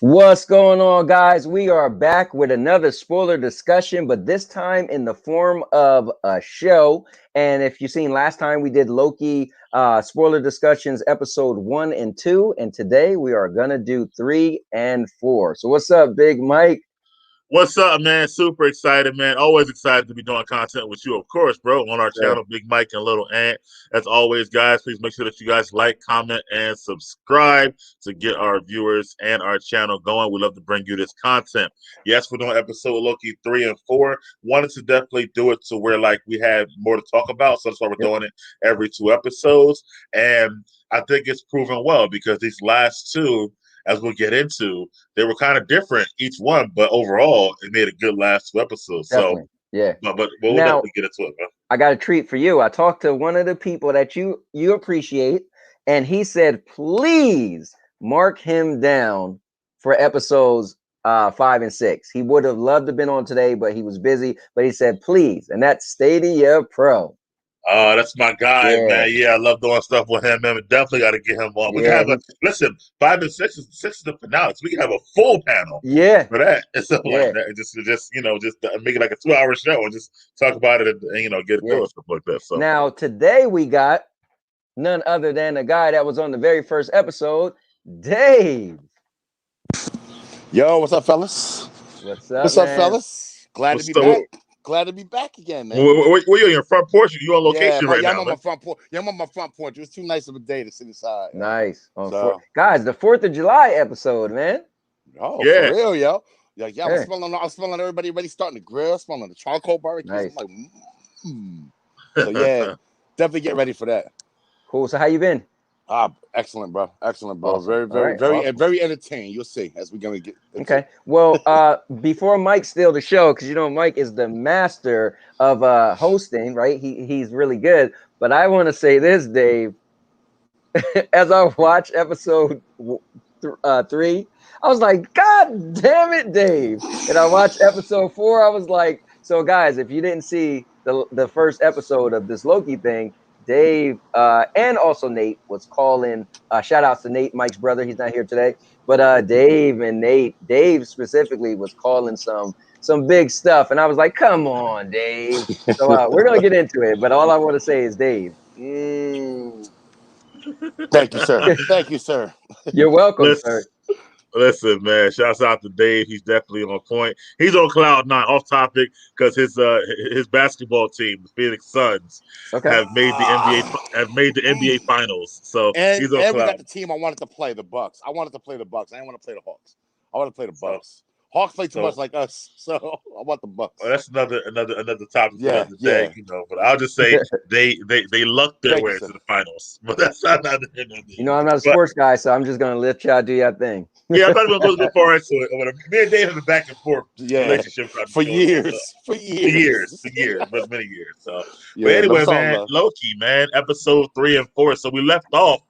What's going on, guys? We are back with another spoiler discussion, but this time in the form of a show. And if you've seen last time, we did Loki spoiler discussions episode 1 and 2, and today we are gonna do 3 and 4. So what's up, Big Mike? What's up, man? Super excited, man. Always excited to be doing content with you, of course, bro, on our channel, BigMike and LittleAnt. As always, guys, please make sure that you guys like, comment, and subscribe to get our viewers and our channel going. We love to bring you this content. Yes, we're doing episode Loki 3 and 4. Wanted to definitely do it to where we had more to talk about, so that's why we're doing it every 2 episodes. And I think it's proven well because these last 2, as we'll get into, they were kind of different each one, but overall, it made a good last 2 episodes. Definitely. So, yeah. But we'll definitely get into it, man. I got a treat for you. I talked to one of the people that you appreciate, and he said, please mark him down for episodes 5 and 6. He would have loved to have been on today, but he was busy. But he said, please, and that's Stadia Pro. Oh, that's my guy, man. Yeah, I love doing stuff with him, man. We definitely got to get him on. We can have listen, 5 and 6 is the finale. So we can have a full panel for that. And stuff like that. Just make it like a 2-hour show and just talk about it and get it through and stuff like that. So now today we got none other than the guy that was on the very first episode, Dave. Yo, what's up, fellas? What's up, fellas? Glad to be back. Glad to be back again, man. Were you on your front porch? You on location right now? I'm on my front porch. Yeah, I'm on my front porch. It was too nice of a day to sit inside. Nice. Guys, the 4th of July episode, man. Oh, yeah. For real, yo. Yeah, I'm smelling everybody ready starting to grill, smelling the charcoal barbecue. Nice. I'm like, So yeah, definitely get ready for that. Cool. So how you been? Excellent, bro. Excellent, bro. Awesome. Very entertaining. You'll see as we're gonna get into okay. Well, before Mike steals the show, because Mike is the master of hosting, right? He's really good. But I want to say this, Dave. As I watched episode 3, I was like, God damn it, Dave. And I watched episode 4. I was like, so guys, if you didn't see the first episode of this Loki thing, Dave and also Nate was calling. Shout outs to Nate, Mike's brother. He's not here today, but Dave specifically was calling some big stuff, and I was like, "Come on, Dave." So we're gonna get into it, but all I want to say is, Dave. Thank you, sir. Thank you, sir. You're welcome, sir. Listen, man, shouts out to Dave. He's definitely on point. He's on cloud 9, off topic, because his basketball team, the Phoenix Suns, have made the NBA finals. So he's on cloud. We got the team I wanted to play, the Bucks. I wanted to play the Bucks. I didn't want to play the Hawks. I want to play the Bucks. Hawks play too much like us, so I want the Bucks. Well, that's another topic for another day, But I'll just say they lucked their way to the finals. But that's not the end of it. I'm not a sports guy, so I'm just gonna let y'all do your thing. Yeah, I'm not going to go far into it. Me and Dave have a back and forth relationship for years, but many years. So, but anyway, man, Loki, man, episode 3 and 4. So we left off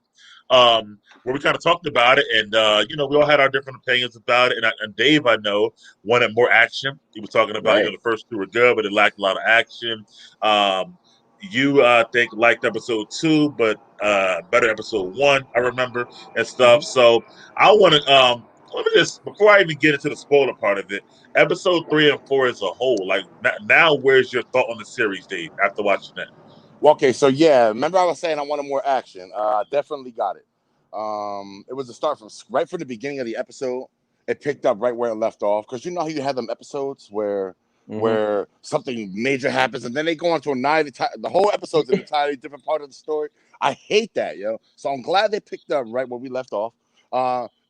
where we kind of talked about it, and we all had our different opinions about it. And Dave, I know, wanted more action. He was talking about the first 2 were good, but it lacked a lot of action. You think liked episode 2, but better episode 1, I remember, and stuff. So I want to let me just, before I even get into the spoiler part of it, episode 3 and 4 as a whole, like now, where's your thought on the series, Dave, after watching that? Well, okay, so remember I was saying I wanted more action. Definitely got it. It was a start from right from the beginning of the episode. It picked up right where it left off, because how you have them episodes where something major happens and then they go on to the whole episode's an entirely different part of the story. I hate that, yo. So I'm glad they picked up right where we left off.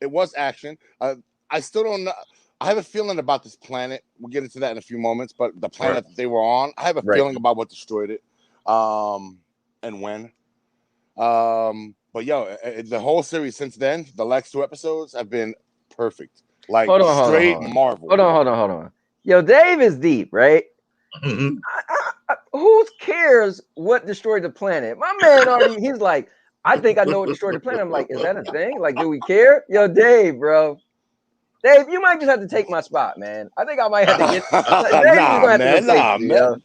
It was action. I still don't know. I have a feeling about this planet. We'll get into that in a few moments, but the planet that they were on, I have a feeling about what destroyed it, and when. But the whole series since then, the last 2 episodes have been perfect. Like straight Marvel. Hold on. Yo, Dave is deep, right? Who cares what destroyed the planet? My man he's like, I think I know what destroyed the planet. I'm like, is that a thing? Like, do we care? Yo, Dave, bro. Dave, you might just have to take my spot, man. I think I might have to get man.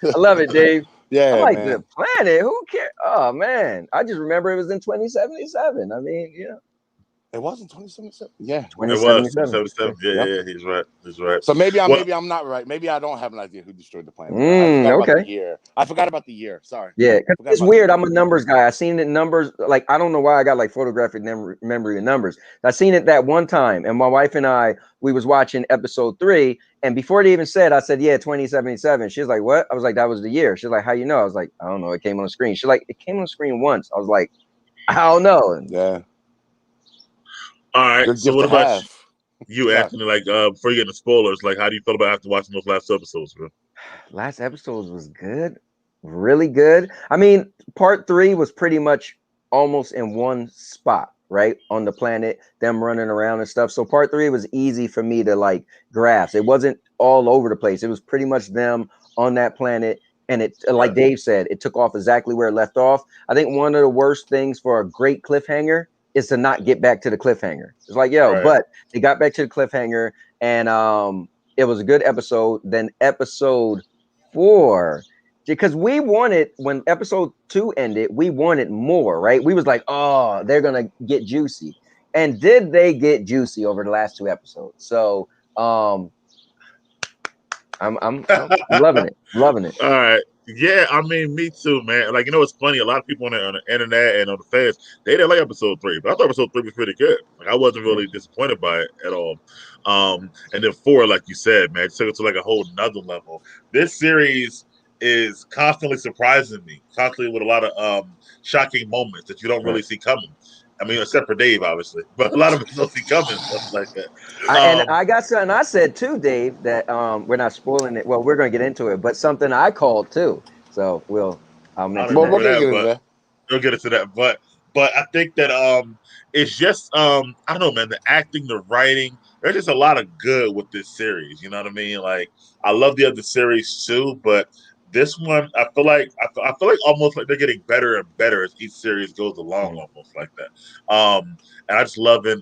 I love it, Dave. Yeah, I'm like, the planet, who cares? Oh man, I just remember it was in 2077. I mean, It wasn't 2077. Yeah, It was 2077. Yeah, he's right. So maybe I'm not right. Maybe I don't have an idea who destroyed the planet. I forgot about the year. I forgot about the year. Sorry. Yeah, it's weird. I'm a numbers guy. I seen it numbers. Like, I don't know why I got like photographic memory of numbers. I seen it that one time, and my wife and we was watching episode 3, and before they even said, I said, yeah, 2077. She's like, what? I was like, that was the year. She's like, how you know? I was like, I don't know. It came on the screen. She's like, it came on the screen once. I was like, I don't know. Yeah. All right. So what about you, Anthony? Like, before you get into spoilers, like, how do you feel about after watching those last episodes, bro? Last episode was good, really good. I mean, part 3 was pretty much almost in one spot, right, on the planet, them running around and stuff. So part 3 was easy for me to like grasp. It wasn't all over the place. It was pretty much them on that planet. And it, like Dave said, it took off exactly where it left off. I think one of the worst things for a great cliffhanger is to not get back to the cliffhanger. It's like, yo, but they got back to the cliffhanger, and it was a good episode. Then episode 4, because we wanted, when episode 2 ended, we wanted more, right? We was like, oh, they're gonna get juicy. And did they get juicy over the last 2 episodes? So I'm loving it. All right. Yeah, I mean, me too, man. Like, you know, it's funny. A lot of people on the internet and on the fans, they didn't like episode 3, but I thought episode 3 was pretty good. Like, I wasn't really disappointed by it at all. And then 4, like you said, man, took it to like a whole nother level. This series is constantly surprising me, constantly with a lot of shocking moments that you don't really see coming. I mean, except for Dave, obviously, but a lot of us don't see coming, stuff like that. And I got something I said too, Dave, that we're not spoiling it. Well, we're going to get into it, but something I called too. So I'll mention that. We'll get into that. But I think that it's just I don't know, man. The acting, the writing, there's just a lot of good with this series. You know what I mean? Like, I love the other series too, but this one, I feel like almost like they're getting better and better as each series goes along, almost like that. And I just love it.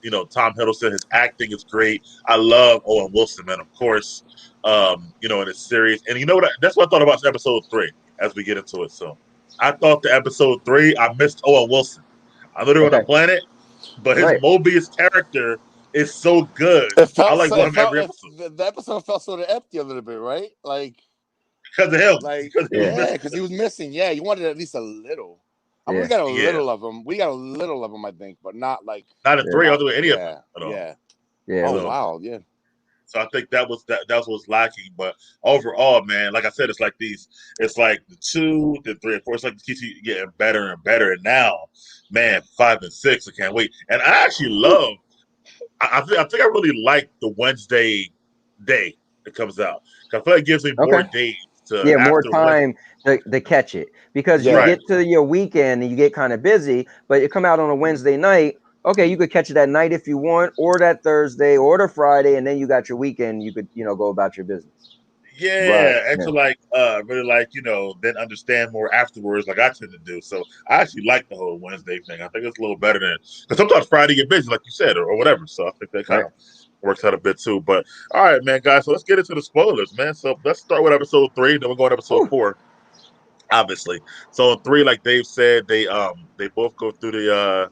You know, Tom Hiddleston, his acting is great. I love Owen Wilson, man, of course. You know, in this series, and you know what? That's what I thought about episode 3 as we get into it. So, I thought the episode 3, I missed Owen Wilson. I know they're on the planet, but his Mobius character is so good. I like every episode. The episode felt sort of empty a little bit, right? Like. Because of him. Like, because he was missing. Yeah, you wanted at least a little. I mean, we got a little of him. We got a little of him, I think, but not like. Not a 3, I'll do any of them at all. Yeah. Oh, wow. Yeah. So I think that was what's lacking. But overall, man, like I said, it's like it's like the 2, the 3, and 4. It's like it keeps getting better and better. And now, man, 5 and 6, I can't wait. And I actually love. I think I really like the Wednesday day that comes out. I feel like it gives me more days. More time to catch it, because you get to your weekend and you get kind of busy, but you come out on a Wednesday night. Okay, you could catch it that night if you want, or that Thursday, or the Friday, and then you got your weekend. You could, go about your business. And to like really like, then understand more afterwards, like I tend to do. So I actually like the whole Wednesday thing. I think it's a little better than, because sometimes Friday get busy, like you said, or whatever. So I think that kind of works out a bit too. But all right, man, guys. So let's get into the spoilers, man. So let's start with episode 3, then we'll go to episode 4. Obviously. So in 3, like Dave said, they both go through the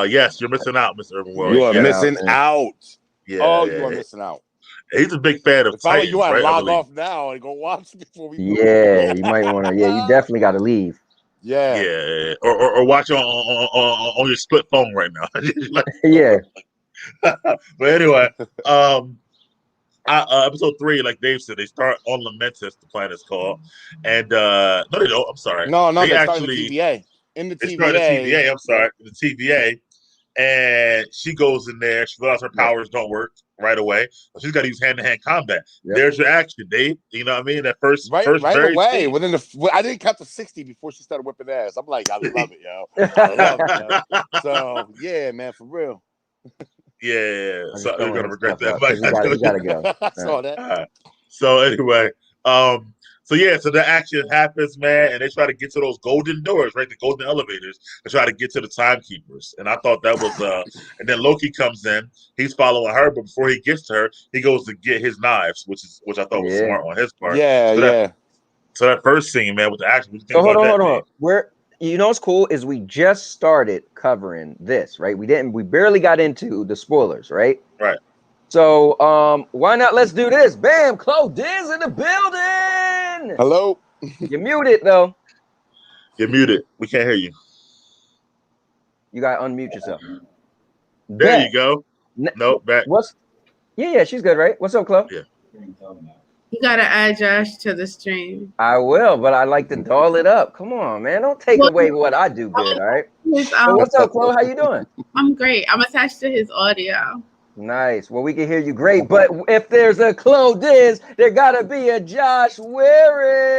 yes, you're missing out, Mr. Urban World. You are missing out. Yeah. Oh, you are missing out. He's a big fan of Titans, you want to log off now and go watch before we. Yeah, you might want to. Yeah, you definitely got to leave. Yeah. Or watch on your split phone right now. Yeah. But anyway, episode 3, like Dave said, they start on Lamentus, the planet's called, and no, they don't. I'm sorry. No, they actually in the TVA. They start the TVA. I'm sorry, the TVA, and she goes in there. She realizes her powers don't work right away. So she's got to use hand-to-hand combat. Yep. There's your action, Dave. You know what I mean? That first right away. Within I didn't count to 60 before she started whipping ass. I'm like, I love it, yo. I love it, yo. So yeah, man, for real. Yeah. So you're gonna regret that. You gotta go. I saw that. So anyway, so the action happens, man, and they try to get to those golden doors, right? The golden elevators, to try to get to the timekeepers. And I thought that was and then Loki comes in, he's following her, but before he gets to her, he goes to get his knives, which I thought was smart on his part. So that first scene, man, with the action. So hold on. you know what's cool is we just started covering this, right? We barely got into the spoilers, right? Right. So why not? Let's do this. Bam, Chloe Diz in the building. Hello. You're muted though. You're muted. We can't hear you. You gotta unmute yourself. There you go. Nope, back. Yeah, she's good, right? What's up, Chloe? Yeah. You gotta add Josh to the stream. I will, but I like to doll it up. Come on, man. Don't take away what I do good, all right? So what's up, Chloe? How you doing? I'm great. I'm attached to his audio. Nice. Well, we can hear you great, but if there's a Chloe Diz, there gotta be a Josh Warren.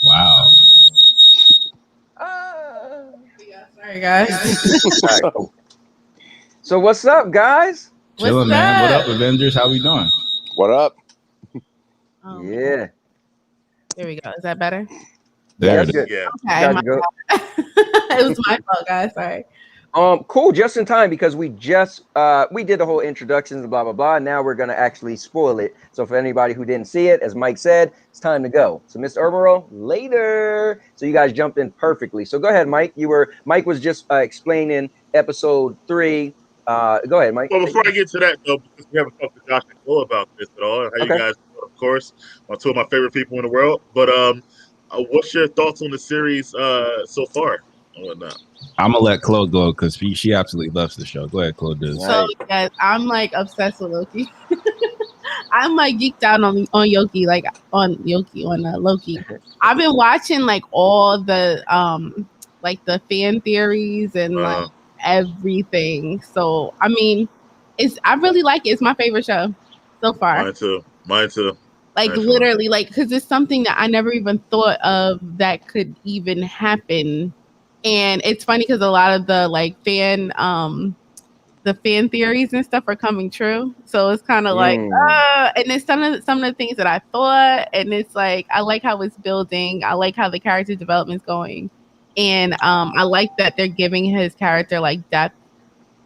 Wow. Sorry, guys. All right, cool. So what's up, guys? Chilling, man. What up, Avengers? How we doing? What up? Oh, Yeah. There we go. Is that better? There That's it is. good. Yeah. Okay. It was my fault, guys. Sorry. Cool, just in time because we just we did the whole introductions and blah blah blah. Now we're gonna actually spoil it. So for anybody who didn't see it, as Mike said, it's time to go. So Mr. Ermero, later. So you guys jumped in perfectly. So go ahead, Mike. Mike was just explaining episode 3. Go ahead, Mike. Well, before I get to that though, because we haven't talked to Josh and Chloe about this at all, how you guys doing, of course, two of my favorite people in the world. But what's your thoughts on the series so far and whatnot? I'm gonna let Chloe go because she absolutely loves the show. Go ahead, Chloe. So guys, I'm like obsessed with Loki. I'm like geeked out on Loki, on Loki. I've been watching like all the like the fan theories and like everything. So I mean, I really like it. It's my favorite show so far. Mine too. Like literally, like because it's something that I never even thought of that could even happen. And it's funny because a lot of the like fan theories and stuff are coming true. So it's kind of like, and it's some of the things that I thought, and it's like I like how it's building. I like how the character development's going, and I like that they're giving his character like depth.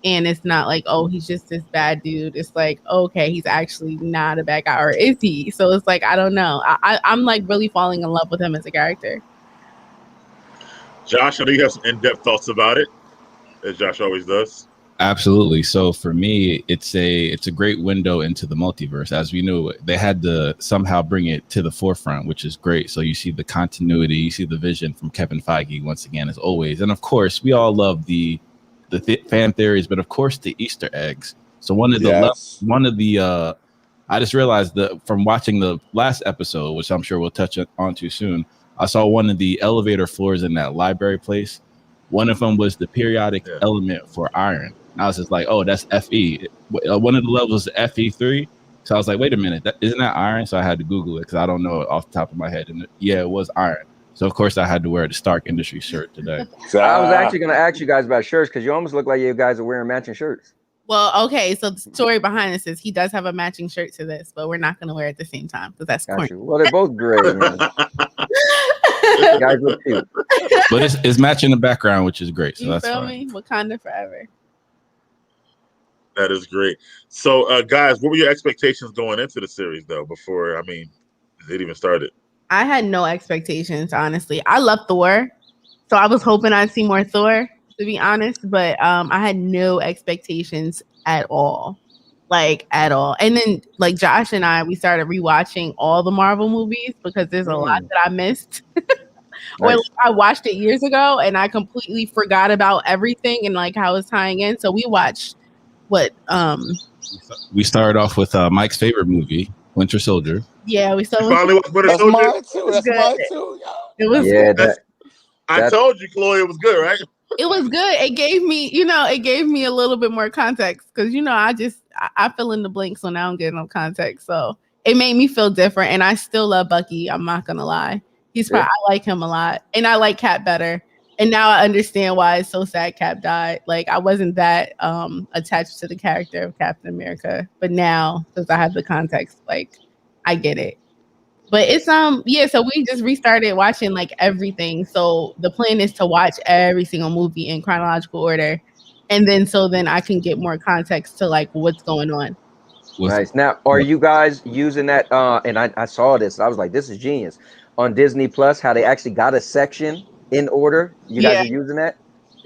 And it's not like, oh, he's just this bad dude. It's like, okay, he's actually not a bad guy, or is he? So it's like I don't know. I'm like really falling in love with him as a character. Josh, I know you have some in-depth thoughts about it, as Josh always does. Absolutely. So for me, it's a great window into the multiverse. As we knew, they had to somehow bring it to the forefront, which is great. So you see the continuity, you see the vision from Kevin Feige once again, as always. And of course, we all love the fan theories, but of course the Easter eggs. So one of the I just realized that from watching the last episode, which I'm sure we'll touch on to soon, I saw one of the elevator floors in that library place. One of them was the periodic element for iron. And I was just like, oh, that's Fe. One of the levels is Fe3. So I was like, wait a minute, isn't that iron? So I had to Google it because I don't know it off the top of my head. And it was iron. So of course I had to wear the Stark Industries shirt today. I was actually going to ask you guys about shirts because you almost look like you guys are wearing matching shirts. Well, okay, so the story behind this is he does have a matching shirt to this, but we're not going to wear it at the same time because that's corny. Well, they're both great. Guys look cute. But it's matching the background, which is great. So you that's feel fine. me? Wakanda forever. That is great. So, guys, what were your expectations going into the series, though, before, it even started? I had no expectations, honestly. I love Thor, so I was hoping I'd see more Thor, to be honest, but I had no expectations at all. Like, at all. And then, like, Josh and I, we started rewatching all the Marvel movies because there's a lot that I missed. Or like, I watched it years ago, and I completely forgot about everything and, like, how it's tying in. So we watched we started off with Mike's favorite movie, Winter Soldier. Yeah, we started. Finally watched Winter Soldier. That's mine too. It was good. I told you, Chloe, it was good, right? It was good. It gave me a little bit more context because I fill in the blanks when I don't get enough context. So it made me feel different, and I still love Bucky. I'm not gonna lie. I like him a lot, and I like Cap better. And now I understand why it's so sad Cap died. Like, I wasn't that attached to the character of Captain America, but now because I have the context, like, I get it. But it's so we just restarted watching like everything. So the plan is to watch every single movie in chronological order, and then I can get more context to like what's going on. Nice. Now, are you guys using that? And I saw this. I was like, this is genius. on Disney Plus, how they actually got a section in order. You guys Yeah. are using that?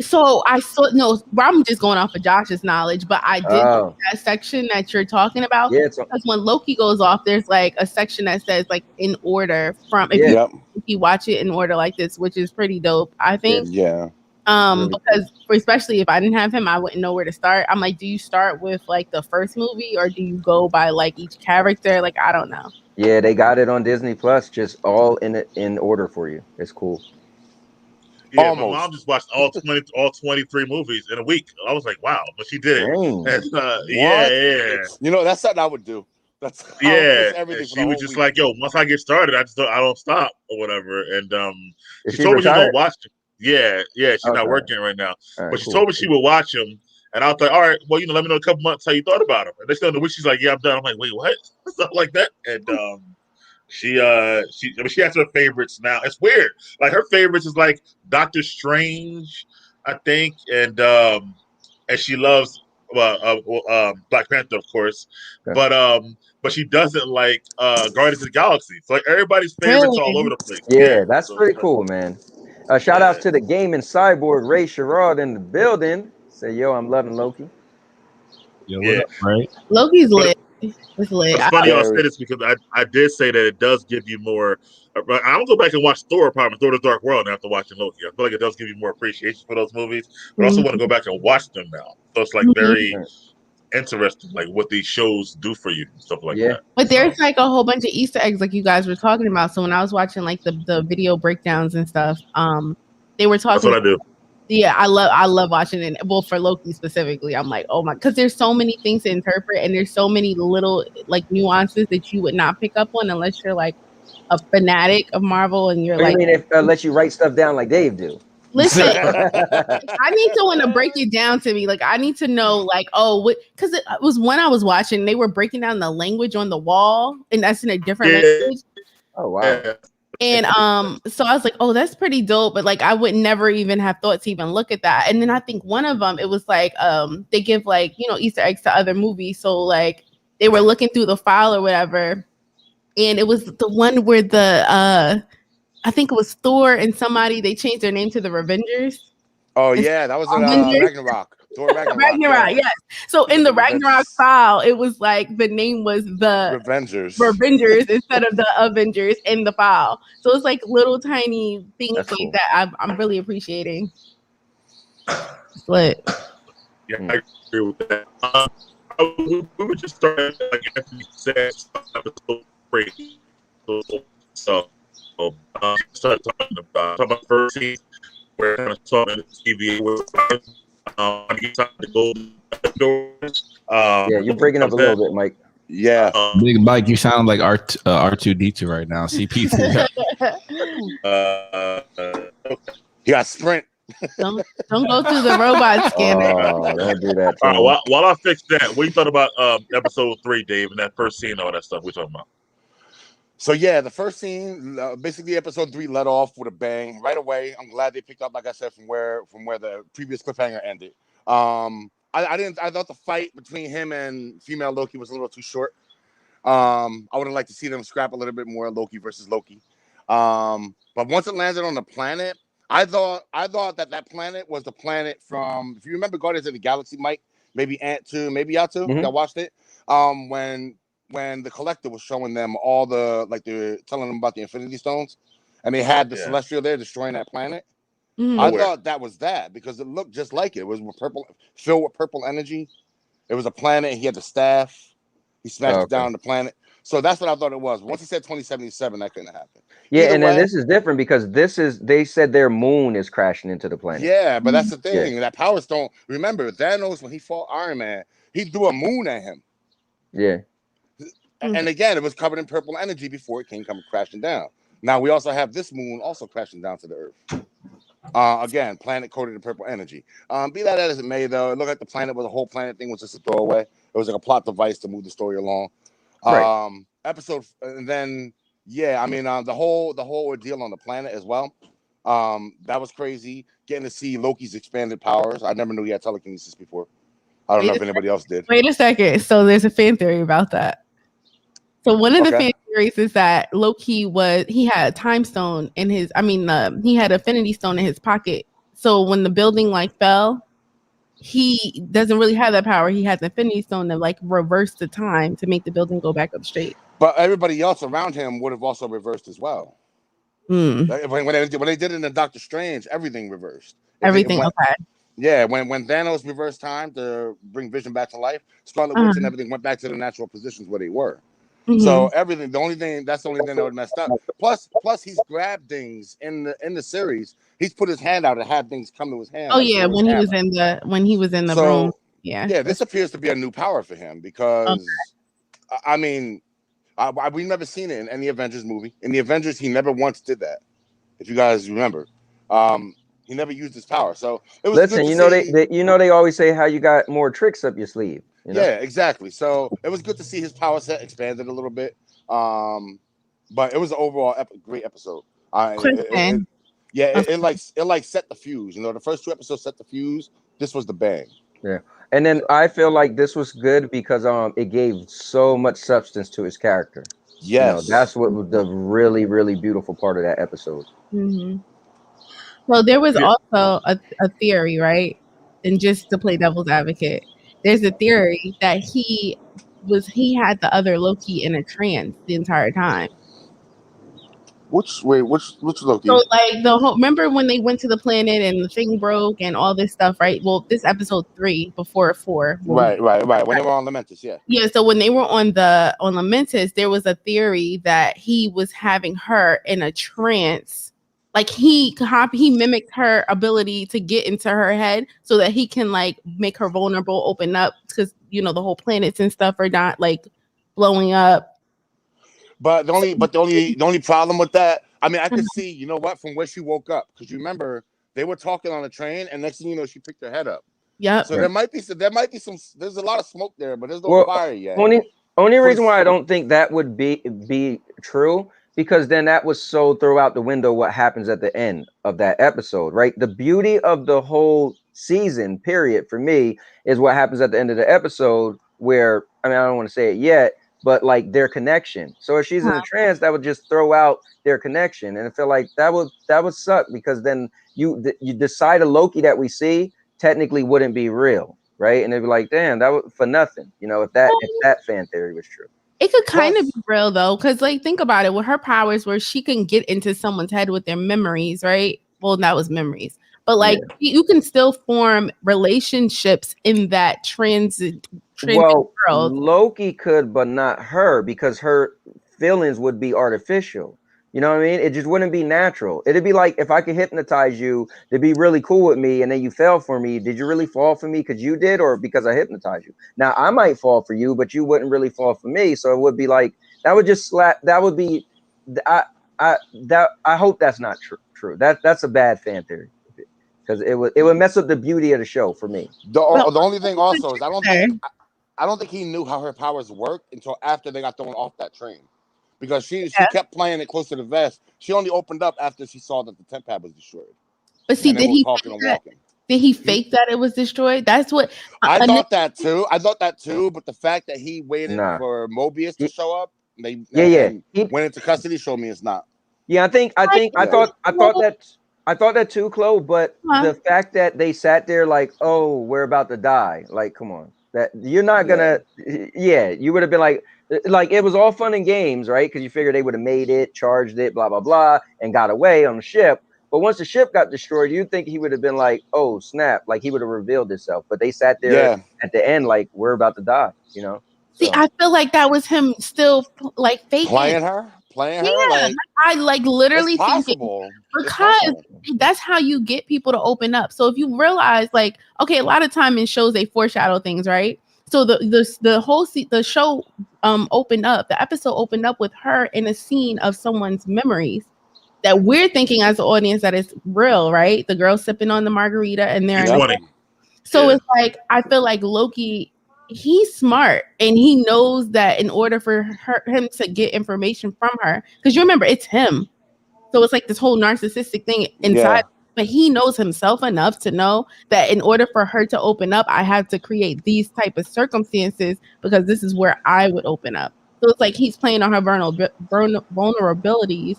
So I saw no. I'm just going off of Josh's knowledge, but I did Oh, that section that you're talking about. yeah, it's Because when Loki goes off, there's like a section that says like in order from if Yeah. Yep. you watch it in order like this, which is pretty dope. I think. Yeah. really Because especially if I didn't have him, I wouldn't know where to start. I'm like, do you start with like the first movie or do you go by like each character? Like, I don't know. Yeah, they got it on Disney Plus, just all in order for you. It's cool. Yeah, Almost. my mom just watched all 23 movies in a week. I was like, wow, but she did it. Dang. And, What? yeah. You know, that's something I would do. That's I would Yeah, miss everything and for she the was whole just week. like, "Yo, once I get started, I don't stop or whatever." And Is she she told me she's retired? gonna watch them. Yeah, she's not Okay. working right now, All right, but she cool. told me she would watch them. And I was like, "All right, well, let me know in a couple months how you thought about them." And they still in the week. She's like, "Yeah, I'm done." I'm like, "Wait, what?" Stuff like that. And she has her favorites now. It's weird. Like her favorites is like Doctor Strange, I think, and she loves Black Panther, of course, Okay. but she doesn't like Guardians of the Galaxy. So like everybody's favorites all over the place. Yeah, that's so, pretty cool, man. Shout outs to the gaming cyborg Ray Sherrod in the building. Say, yo, I'm loving Loki. Yo, Yeah. what up, right? Loki's But- lit. It's lit. It's funny y'all Very. say this because I did say that it does give you more. I'll go back and watch Thor, probably Thor: The Dark World after watching Loki. I feel like it does give you more appreciation for those movies, but I also want to go back and watch them now. So it's like very interesting, like what these shows do for you and stuff like that. But there's like a whole bunch of Easter eggs, like you guys were talking about. So when I was watching like the video breakdowns and stuff, they were talking. That's what I do. Yeah, I love watching it. Well, for Loki specifically, I'm like, oh my, because there's so many things to interpret, and there's so many little like nuances that you would not pick up on unless you're like a fanatic of Marvel and you're What do like, you mean if let you write stuff down like Dave do? listen, I need someone to break it down to me. Like, I need to know, like, oh, what? Because it was when I was watching, they were breaking down the language on the wall, and that's in a different language. Oh wow. Yeah. And so I was like, oh, that's pretty dope. But like I would never even have thought to even look at that. And then I think one of them, it was like they give like, you know, Easter eggs to other movies. So like they were looking through the file or whatever. And it was the one where I think it was Thor and somebody, they changed their name to the Revengers. Oh yeah, that was in Ragnarok. Thor Ragnarok, yes. So in the Ragnarok file, it was like the name was the Revengers instead of the Avengers in the file. So it's like little tiny things That's like cool. that I'm really appreciating. It's lit. Yeah, I agree with that. We were just starting, like Anthony said, episode 3. So start talking about first scene where I'm talking to TV with the golden doors. Yeah, you're breaking up a little bit, Mike. Yeah. Big Mike, you sound like R2D2 right now. CP2. You got Sprint. Don't go through the robot scanner. Oh, don't do that. All right, while I fix that, what you thought about episode 3, Dave, and that first scene, all that stuff we're talking about? So yeah, the first scene, basically episode 3 let off with a bang right away. I'm glad they picked up, like I said, from where the previous cliffhanger ended. I thought the fight between him and female Loki was a little too short. I would have liked to see them scrap a little bit more Loki versus Loki. But once it landed on the planet, I thought that planet was the planet from, if you remember Guardians of the Galaxy, Mike, maybe Ant2, maybe y'all too, y'all watched it. When the Collector was showing them all the, like, they're telling them about the Infinity Stones, and they had the Celestial there destroying that planet. I thought that was that because it looked just like it. It was filled with purple energy. It was a planet. He had the staff. He smashed it down on the planet. So that's what I thought it was. Once he said 2077, that couldn't happen. Yeah, and then this is different because they said their moon is crashing into the planet. Yeah, but that's the thing. Yeah. That Power Stone. Remember, Thanos, when he fought Iron Man, he threw a moon at him. Yeah. And again, it was covered in purple energy before it came coming crashing down. Now we also have this moon also crashing down to the Earth. Again, planet coated in purple energy. Be that as it may, though, it looked like the planet was a whole planet thing was just a throwaway. It was like a plot device to move the story along. Right. Episode, and then I mean the whole ordeal on the planet as well. That was crazy. Getting to see Loki's expanded powers. I never knew he had telekinesis before. I don't know if anybody else did. Wait a second. So there's a fan theory about that. So one of the Okay. fan theories is that Loki he had a time stone in his. He had Affinity Stone in his pocket. So when the building like fell, he doesn't really have that power. He has Infinity Stone to like reverse the time to make the building go back up straight. But everybody else around him would have also reversed as well. Mm. When they did it in Doctor Strange, everything reversed. Everything okay. Yeah, when Thanos reversed time to bring Vision back to life, Scarlet Witch and everything went back to the natural positions where they were. Mm-hmm. So everything, that's the only thing that would messed up. Plus he's grabbed things in the series. He's put his hand out and had things come to his hand. Oh yeah, when he was in the room. Yeah. This appears to be a new power for him because I mean, we've never seen it in any Avengers movie. In the Avengers, he never once did that. If you guys remember, he never used his power. So it was. Listen, they always say how you got more tricks up your sleeve. You know? Yeah, exactly. So it was good to see his power set expanded a little bit. But it was an overall great episode. It set the fuse. You know, the first 2 episodes set the fuse. This was the bang. Yeah. And then I feel like this was good because it gave so much substance to his character. Yes. That's what was the really, really beautiful part of that episode. Mm-hmm. So there was also a theory, right? And just to play devil's advocate, there's a theory that he had the other Loki in a trance the entire time. Which Loki? So like remember when they went to the planet and the thing broke and all this stuff, right? Well, this episode 3 before 4. Right. When they were on Lamentus, yeah. Yeah, so when they were on Lamentus, there was a theory that he was having her in a trance. Like he mimicked her ability to get into her head so that he can like make her vulnerable, open up because the whole planets and stuff are not like blowing up. But the only problem with that, I mean, I could see, you know what, from where she woke up, because you remember they were talking on the train, and next thing you know, she picked her head up. Yeah. So there might be some. There's a lot of smoke there, but there's no fire yet. Only reason why I don't think that would be true, because then that would so throw out the window what happens at the end of that episode, right? The beauty of the whole season, period, for me, is what happens at the end of the episode, where I don't want to say it yet, but like their connection. So if she's in a trance, that would just throw out their connection, and I feel like that would suck, because then you decide a Loki that we see technically wouldn't be real, right? And they'd be like, damn, that was for nothing, if that fan theory was true. It could kind of be real though, because like think about it, with her powers where she can get into someone's head with their memories, right? Well, that was memories, but like you can still form relationships in that transit world. Loki could, but not her, because her feelings would be artificial. You know what I mean? It just wouldn't be natural. It'd be like if I could hypnotize you to be really cool with me, and then you fell for me. Did you really fall for me because you did, or because I hypnotized you? Now I might fall for you, but you wouldn't really fall for me. So it would be like that would just slap. That would be. I hope that's not true. That's a bad fan theory, because it would mess up the beauty of the show for me. The only thing also is I don't think he knew how her powers worked until after they got thrown off that train. Because she kept playing it close to the vest. She only opened up after she saw that the temp pad was destroyed. But see, did he fake that it was destroyed? That's what I thought that too. But the fact that he waited for Mobius to show up, he went into custody, showed me it's not. Yeah, I thought that too, Chloe. But the fact that they sat there like, oh, we're about to die. Like, come on, that you're not gonna. Yeah, you would have been like it was all fun and games, right? Because you figured they would have made it, charged it, blah, blah, blah, and got away on the ship. But once the ship got destroyed, you'd think he would have been like, oh, snap. Like he would have revealed himself. But they sat there at the end like, we're about to die, So. See, I feel like that was him still like faking. Playing her? Like, I like literally thinking, because that's how you get people to open up. So if you realize like, okay, a lot of time in shows, they foreshadow things, right? So the show opened up, the episode opened up with her in a scene of someone's memories that we're thinking as an audience that is real, right? The girl sipping on the margarita and they're so it's like, I feel like Loki, he's smart and he knows that in order for him to get information from her, because you remember it's him. So it's like this whole narcissistic thing inside. But he knows himself enough to know that in order for her to open up, I have to create these type of circumstances because this is where I would open up. So it's like he's playing on her vulnerabilities.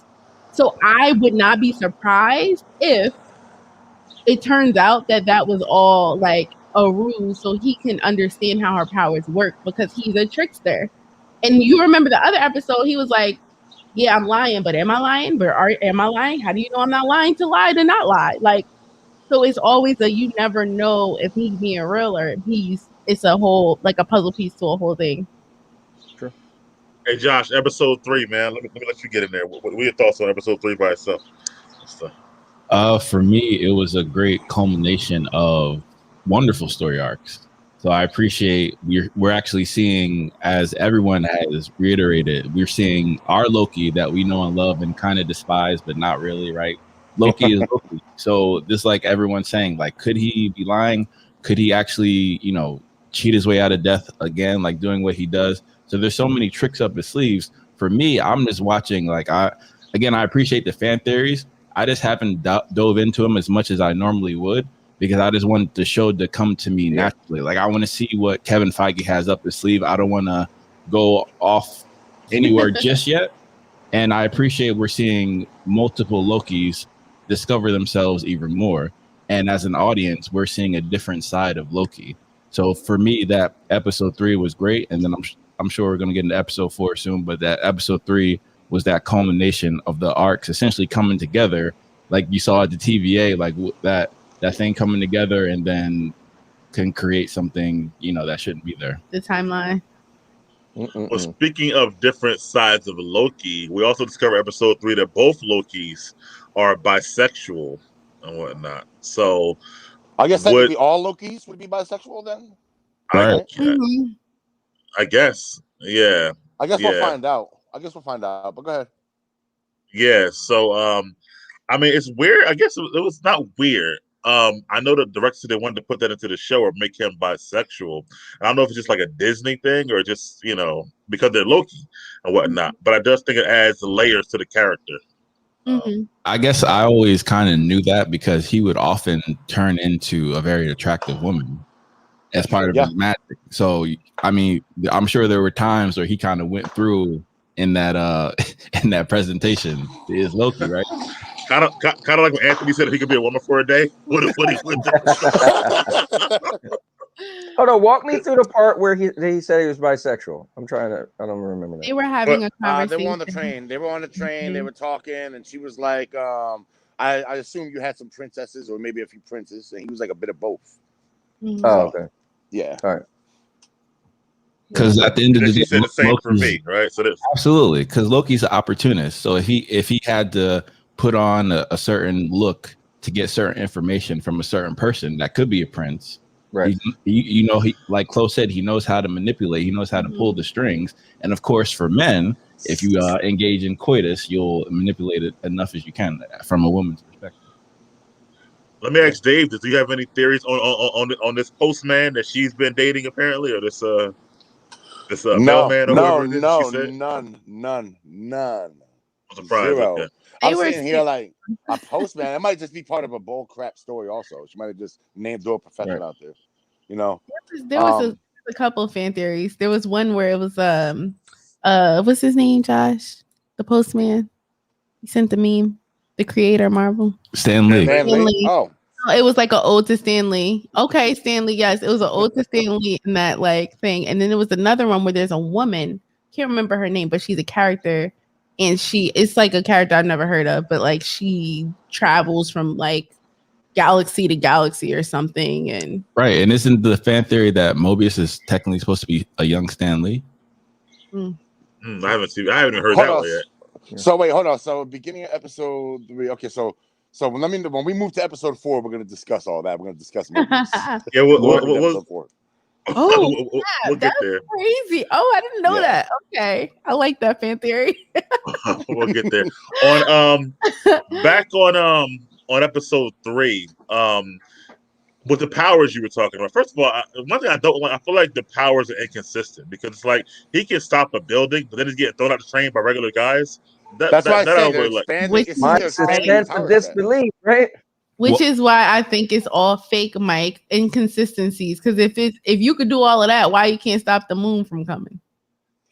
So I would not be surprised if it turns out that was all like a ruse so he can understand how her powers work, because he's a trickster. And you remember the other episode, he was like, yeah, I'm lying, but am I lying? Am I lying? How do you know I'm not lying to lie to not lie? Like, so it's always you never know if he's being real or if it's a whole, like a puzzle piece to a whole thing. True. Hey, Josh, episode 3, man. Let me let you get in there. What are your thoughts on episode 3 by itself? For me, it was a great culmination of wonderful story arcs. So I appreciate we're actually seeing, as everyone has reiterated, we're seeing our Loki that we know and love and kind of despise, but not really, right? Loki is Loki. So just like everyone's saying, like, could he be lying? Could he actually, cheat his way out of death again, like doing what he does? So there's so many tricks up his sleeves. For me, I'm just watching, like, I appreciate the fan theories. I just haven't dove into them as much as I normally would, because I just want the show to come to me naturally. Like, I want to see what Kevin Feige has up his sleeve. I don't want to go off anywhere just yet. And I appreciate we're seeing multiple Lokis discover themselves even more. And as an audience, we're seeing a different side of Loki. So for me, that episode 3 was great. And then I'm sure we're going to get into episode 4 soon, but that episode 3 was that culmination of the arcs essentially coming together, like you saw at the TVA, like that thing coming together, and then can create something that shouldn't be there. The timeline. Well, speaking of different sides of Loki, we also discover episode 3 that both Lokis are bisexual and whatnot. So I guess technically all Lokis would be bisexual then. Right. I guess. Yeah. I guess we'll find out. But go ahead. Yeah. So I mean, it's weird. I guess it was not weird. I know the director, they wanted to put that into the show or make him bisexual. I don't know if it's just like a Disney thing or just, because they're Loki and whatnot. But I just think it adds layers to the character. I guess I always kind of knew that, because he would often turn into a very attractive woman as part of his magic. So, I mean, I'm sure there were times where he kind of went through in that presentation is Loki, right? Kind of like when Anthony said if he could be a woman for a day. What he would do. Hold on, walk me through the part where he said he was bisexual. I don't remember that. They were having a conversation. They were on the train. They were talking, and she was like, I assume you had some princesses or maybe a few princes, and he was like a bit of both. Oh, okay. Yeah. All right. Because at the end of the day, she said the same for me, right? So absolutely, because Loki's an opportunist. So if he had to put on a certain look to get certain information from a certain person, that could be a prince. Right. He like Chloe said, he knows how to manipulate. He knows how to pull the strings. And of course, for men, if you engage in coitus, you'll manipulate it enough as you can from a woman's perspective. Let me ask Dave, do you have any theories on this postman that she's been dating apparently, or this mailman or whatever it is she said? None. I'm surprised. Zero. Okay. I'm sitting here like a postman. It might just be part of a bull crap story. Also, she might have just named door profession out there. There was a couple of fan theories. There was one where it was what's his name, Josh? The postman. He sent the meme. The creator, Marvel. Stan Lee. Oh. It was like an ode to Stan Lee. Okay, Stan Lee. Yes, it was an ode to Stan Lee in that like thing. And then there was another one where there's a woman. Can't remember her name, but she's a character. And it's like a character I've never heard of, but like she travels from like galaxy to galaxy or something. And right. And isn't the fan theory that Mobius is technically supposed to be a young Stan Lee? I haven't heard that one yet. So wait, hold on. So beginning of episode 3. Okay, so when we move to episode 4, we're gonna discuss all that. We're gonna discuss Mobius. Yeah, we'll 4. we'll get there. Crazy. Oh, I didn't know that. Okay, I like that fan theory. We'll get there. Back on episode 3, with the powers you were talking about. First of all, one thing I don't like, I feel like the powers are inconsistent, because it's like he can stop a building, but then he's getting thrown out the train by regular guys. That's why I said suspense of disbelief, right? Which is why I think it's all fake, Mike, inconsistencies. Because if you could do all of that, why you can't stop the moon from coming?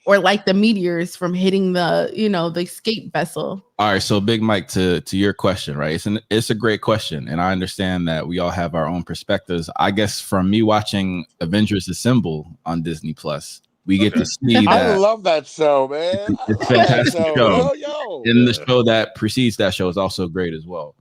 or like the meteors from hitting the, the escape vessel? All right, so Big Mike, to your question, right? It's a great question, and I understand that we all have our own perspectives. I guess from me watching Avengers Assemble on Disney Plus, we get to see I that. love that show, man. It's a fantastic show. Yo. And the show that precedes that show is also great as well.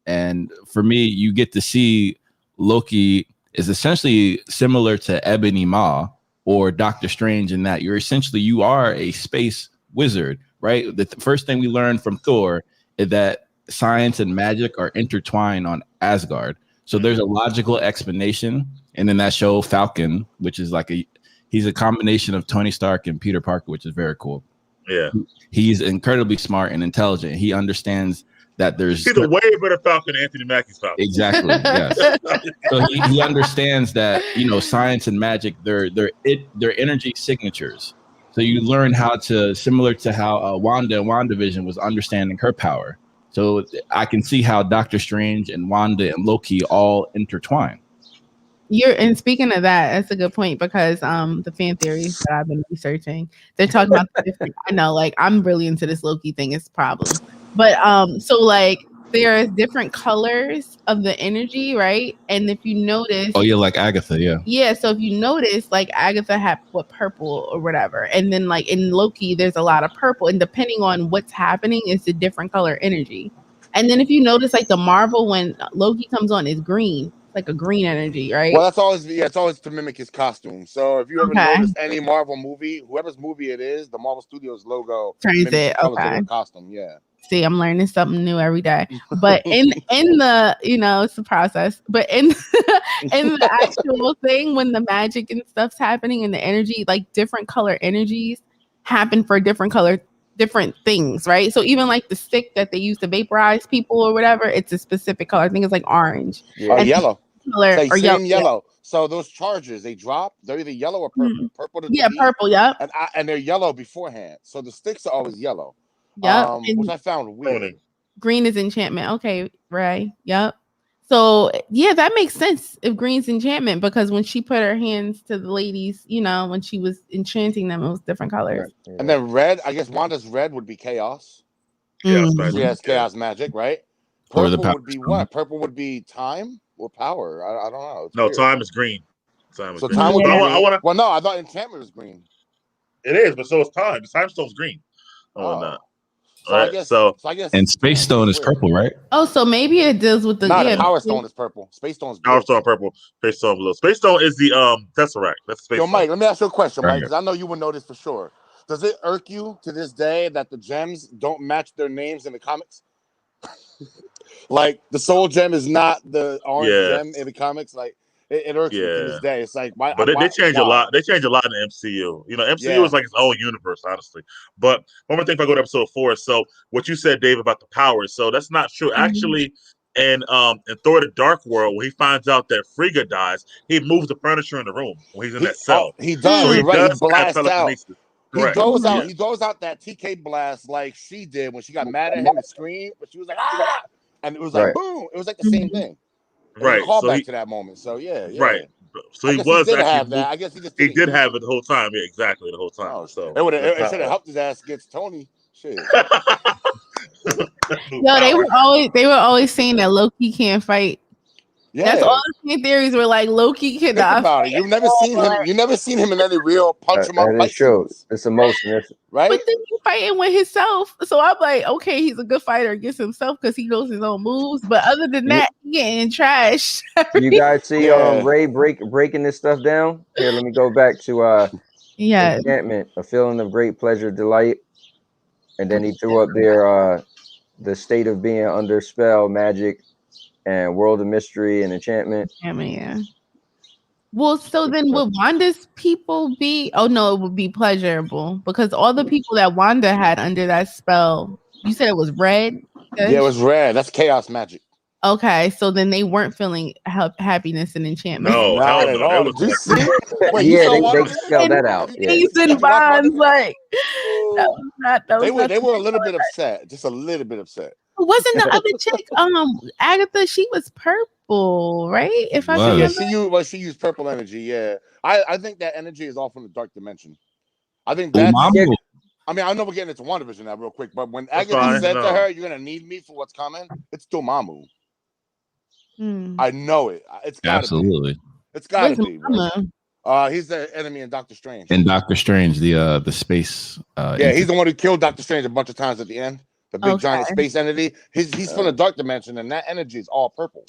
And for me, you get to see Loki is essentially similar to Ebony Maw or Doctor Strange in that you are a space wizard, right? The first thing we learned from Thor is that science and magic are intertwined on Asgard. So there's a logical explanation. And in that show, Falcon, which is he's a combination of Tony Stark and Peter Parker, which is very cool. Yeah. He's incredibly smart and intelligent. He understands that there's a way better Falcon than Anthony Mackie's Falcon. Exactly. Yes. So he understands that, science and magic, they're energy signatures. So you learn how to, similar to how Wanda and WandaVision was understanding her power. So I can see how Doctor Strange and Wanda and Loki all intertwine. And speaking of that, that's a good point, because the fan theories that I've been researching, they're talking about the different. I know, I'm really into this Loki thing. It's a problem, but so there's different colors of the energy, right? And if you notice, like Agatha, yeah. So if you notice, Agatha had purple or whatever, and then in Loki, there's a lot of purple, and depending on what's happening, it's a different color energy. And then if you notice, the Marvel, when Loki comes on, is green. Like a green energy, right? Well, it's always to mimic his costume. So if you ever notice any Marvel movie, whoever's movie it is, the Marvel Studios logo turns it. Okay. Costume, yeah. See, I'm learning something new every day. But in the, it's a process. But in the actual thing, when the magic and stuff's happening and the energy, different color energies happen for different things, right? So even the stick that they use to vaporize people or whatever, it's a specific color. I think it's orange. Yeah. Or yellow. Or yellow. Yeah. So those charges, they drop. They're either yellow or purple. Mm-hmm. Purple to purple. Yep. And they're yellow beforehand. So the sticks are always yellow. Yep. Which I found weird. Green is enchantment. Okay, Ray. Yep. So yeah, that makes sense if green's enchantment, because when she put her hands to the ladies, when she was enchanting them, it was different colors. Yeah. And then red, I guess Wanda's red would be chaos. Yeah, she has chaos magic, right? Purple would be what? Purple would be time or power. I don't know. It's weird. Time is green. Time is green. Time would be green. Well, no, I thought enchantment was green. It is, but so is time. The time stone's green. Not. So I guess and Space Stone is purple, right? Oh, so maybe it deals with the Power Stone is purple. Space Stone's blue. Power Stone purple. Space Stone blue. Space Stone is the Tesseract. That's Space Stone. Mike, let me ask you a question, Mike, because I know you would know this for sure. Does it irk you to this day that the gems don't match their names in the comics? The Soul Gem is not the orange gem in the comics. It irks me to this day. It's why? But they change a lot. They change a lot in the MCU. MCU is its own universe, honestly. But one more thing, if I go to episode 4, so what you said, Dave, about the powers. So that's not true. Mm-hmm. Actually, in Thor: The Dark World, when he finds out that Frigga dies, he moves the furniture in the room when he's in that cell. He does. So he does blast out. He throws out. He throws out that TK blast like she did when she got mad at him and screamed, but she was like, ah, and it was boom. It was the same thing. Right. Call back to that moment. So yeah. Right. So he was actually have that. I guess he did have it the whole time. Yeah, exactly, the whole time. Oh, so it should have helped his ass against Tony. Shit. No, they were always saying that Loki can't fight. Yeah. That's all the theories were Loki cannot. Think about it. You've never seen him. You've never seen him in any real punch him up fight. True. It's emotion, right? But then he's fighting with himself. So I'm okay, he's a good fighter against himself because he knows his own moves. But other than that, he getting trashed. You guys see Ray breaking this stuff down? Here, let me go back to enchantment, a feeling of great pleasure, delight, and then he threw up there the state of being under spell, magic, and world of mystery and enchantment. Yeah. Well, so then would Wanda's people be? Oh no, it would be pleasurable because all the people that Wanda had under that spell, you said it was red. Yeah, it was red. That's chaos magic. Okay, so then they weren't feeling happiness and enchantment. No, not at all. Did you see? Wait, they spelled that out. These and bonds, that was not. They were a little bit upset, just a little bit upset. Wasn't the other chick, Agatha? She was purple, right? If I she used purple energy. Yeah, I think that energy is all from the dark dimension. I think that's. Dormammu. I mean, I know we're getting into WandaVision now real quick, but when That's Agatha fine, said no. to her, "You're gonna need me for what's coming," it's Dormammu. I know it. It's gotta Absolutely. be. It's gotta What's be, bro. He's the enemy in Doctor Strange. And Doctor Strange, the space. He's the one who killed Doctor Strange a bunch of times at the end. The big giant Okay. space entity. He's from the dark dimension, and that energy is all purple.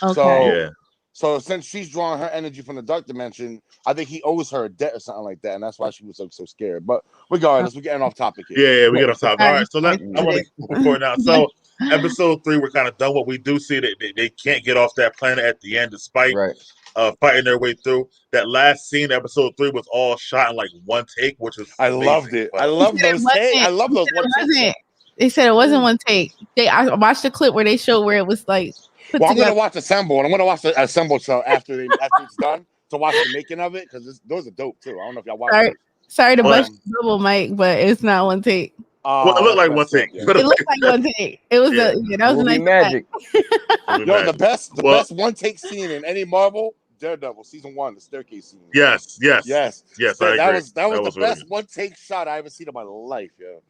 Okay. So since she's drawing her energy from the dark dimension, I think he owes her a debt or something like that, and that's why she was so scared. But regardless, we're getting off topic here. Yeah, we get off topic. All right, so I want to move forward now. So episode 3, we're kind of done. What we do see that they can't get off that planet at the end, despite fighting their way through. That last scene, episode 3, was all shot in like one take, which was amazing. Loved it. I love those takes. I love those one takes. They said it wasn't one take. I watched the clip where they showed where it was like. Well, I'm gonna watch Assemble, and I'm gonna watch the Assemble show after it's done to watch the making of it because those are dope too. I don't know if y'all watch it. Sorry to bust double, Mike, but it's not one take. Well, it looked like one take. It looked like one take. It was that was a nice magic. Yo, the best one take scene in any Marvel. Daredevil season 1, the staircase scene. Yes. That was the best one take shot I ever seen in my life, yo.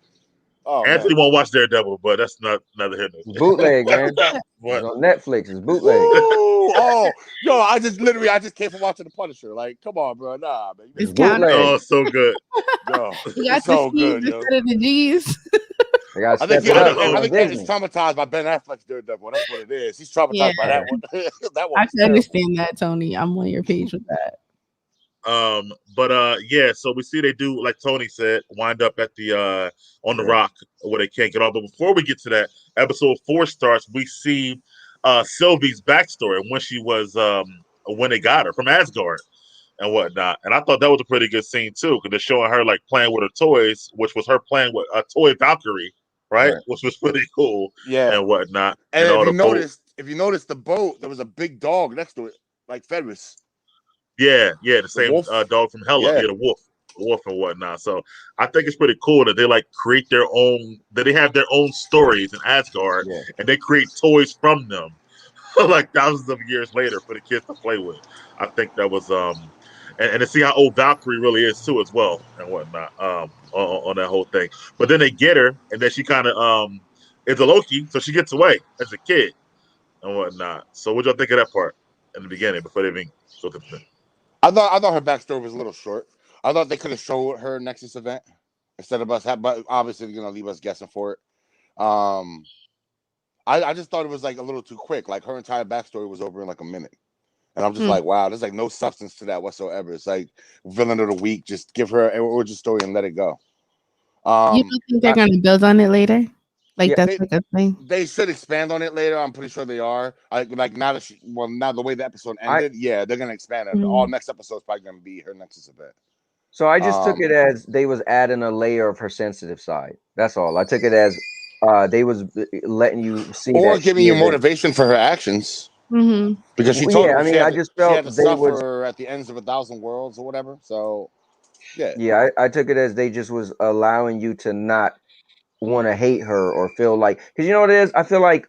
Oh, Anthony won't watch Daredevil, but that's not another hit. Bootleg, man. It's on Netflix. It's bootleg. Yo, I just came from watching The Punisher. Like, come on, bro. Nah, man. It's bootleg. Oh, so good. Yo, you got so good, yo. Instead of the G's. I think that is traumatized by Ben Affleck's Daredevil. That's what it is. He's traumatized by that one. That one. I can understand that, Tony. I'm on your page with that. So we see they do, like Tony said, wind up at the on the rock where they can't get off. But before we get to that, episode 4 starts. We see Sylvie's backstory when she was when they got her from Asgard and whatnot. And I thought that was a pretty good scene too, because they're showing her like playing with her toys, which was her playing with a toy Valkyrie, right? Which was pretty cool, and whatnot. And if you notice the boat, there was a big dog next to it, like Fenris. Yeah, the same dog from Hela, the wolf and whatnot. So I think it's pretty cool that they like create their own, that they have their own stories in Asgard, and they create toys from them, like thousands of years later for the kids to play with. I think that was and to see how old Valkyrie really is too, as well, and whatnot, on that whole thing. But then they get her, and then she kind of is a Loki, so she gets away as a kid and whatnot. So what y'all think of that part in the beginning before they even go to the thing? I thought her backstory was a little short. I thought they could have showed her Nexus event instead of us, but obviously they're gonna leave us guessing for it. I just thought it was like a little too quick. Like her entire backstory was over in like a minute, and I'm just like, wow, there's like no substance to that whatsoever. It's like villain of the week. Just give her an origin story and let it go. You don't think they're gonna build on it later? Like that's like a thing. They should expand on it later. I'm pretty sure they are. Like now that now the way the episode ended, they're gonna expand it. All next episode is probably gonna be her Nexus event. So I just took it as they was adding a layer of her sensitive side. That's all. I took it as they was letting you see, or giving you motivation for her actions. Because she told I mean, I just felt they were at the ends of 1,000 worlds or whatever. So yeah, I took it as they just was allowing you to not want to hate her or feel like, because you know what it is, I feel like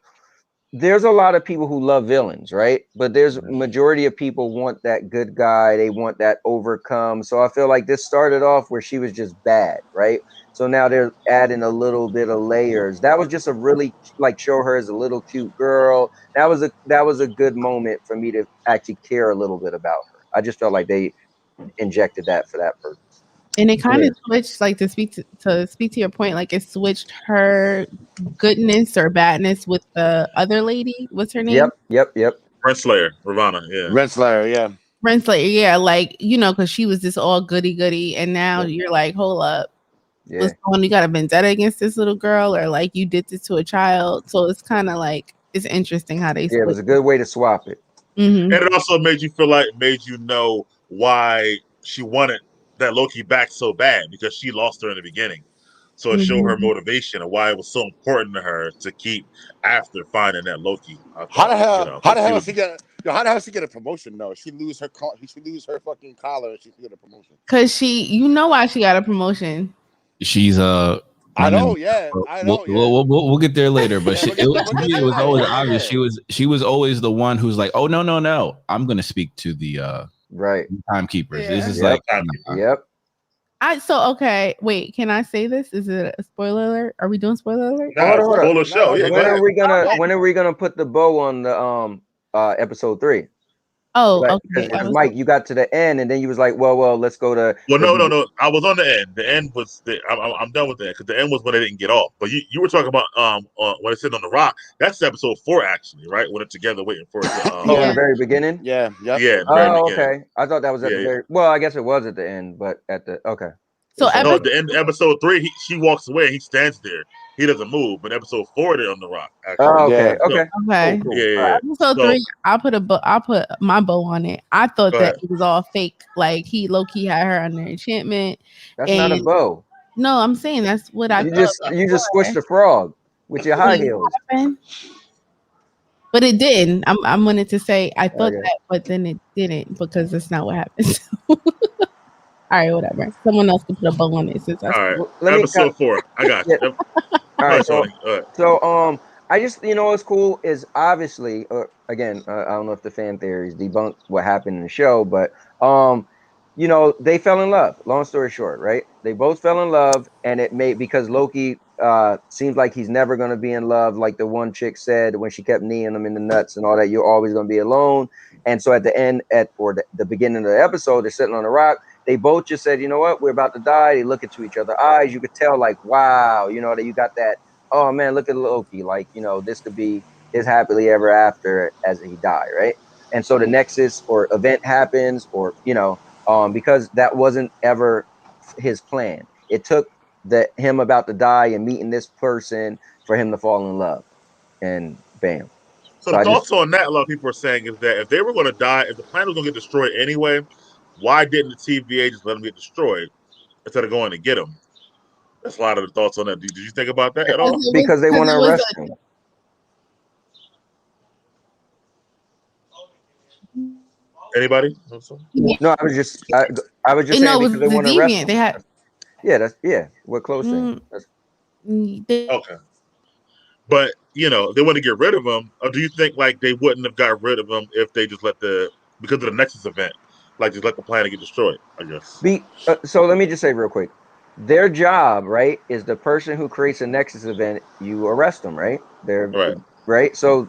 there's a lot of people who love villains, right? But there's majority of people want that good guy, they want that overcome. So I feel like this started off where she was just bad, right? So now they're adding a little bit of layers. That was just a really like show her as a little cute girl. That was a good moment for me to actually care a little bit about her. I just felt like they injected that for that purpose. And it kind of switched, like to speak to your point, like it switched her goodness or badness with the other lady. What's her name? Yep. Renslayer, Ravana, Renslayer, yeah. Like, you know, because she was this all goody, and now you're like, hold up. What's going on? You got a vendetta against this little girl, or like you did this to a child. So it's kind of like, it's interesting how they it was a good way to swap it. And it also made you know why she wanted that Loki back so bad, because she lost her in the beginning. So it showed her motivation and why it was so important to her to keep after finding that Loki. How the hell she get a promotion though? She lose her fucking collar and she get a promotion. Cause you know why she got a promotion. She's I know. We'll get there later, but it was always obvious. She was always the one who's like, oh no, I'm gonna speak to the timekeepers. This is Okay. Wait, can I say this? Is it a spoiler alert? Are we doing spoiler alert? Nah, Hold on. spoiler show. Yeah, go When ahead. are we gonna put the bow on the episode 3? Oh, okay. Because Mike, you got to the end and then you was like, well, let's go to. Well, no. I was on the end. The end was I'm done with that because the end was when they didn't get off. But you were talking about when it's sitting on the rock. That's episode 4 actually, right? When they're together waiting for it to. In the very beginning. Yeah. Yep. Yeah. In the very beginning. Okay. I thought that was at the very. Well, I guess it was at the end, but at the okay. So No, at the end of episode 3, she walks away. And he stands there. He doesn't move. But episode 4, they're on the rock. Actually. Oh, okay. Yeah. Okay. Okay. Cool. Yeah. Episode 3, I'll put my bow on it. I thought that it was all fake. Like Loki had her under enchantment. That's not a bow. No, I'm saying that's what I. You just squished a frog with your high heels. But it didn't. I'm wanting to say I thought that, but then it didn't because that's not what happened. All right, whatever. Someone else can put a bow on it. Since all right, episode 4. I got you. All right, so I just what's cool is obviously again I don't know if the fan theories debunk what happened in the show, but they fell in love. Long story short, right? They both fell in love, and it made because Loki seems like he's never going to be in love, like the one chick said when she kept kneeing him in the nuts and all that. You're always going to be alone. And so at the end, the beginning of the episode, they're sitting on a rock. They both just said, you know what, we're about to die. They look into each other's eyes. You could tell, like, wow, that you got that. Oh man, look at Loki. Like, this could be his happily ever after as he died, right? And so the nexus or event happens, or because that wasn't ever his plan. It took him about to die and meeting this person for him to fall in love, and bam. So the thoughts on that, a lot of people are saying, is that if they were going to die, if the planet was going to get destroyed anyway, why didn't the TVA just let them get destroyed instead of going to get them? That's a lot of the thoughts on that. Did you think about that at all? Because they want to arrest him. Anybody? No, I was just saying because they want to arrest him. They had. We're close. Okay. But they want to get rid of him. Or do you think like they wouldn't have got rid of him if they just because of the Nexus event, like just let the planet get destroyed? I guess. So let me just say real quick, their job, right, is the person who creates a Nexus event. You arrest them, right? Right. So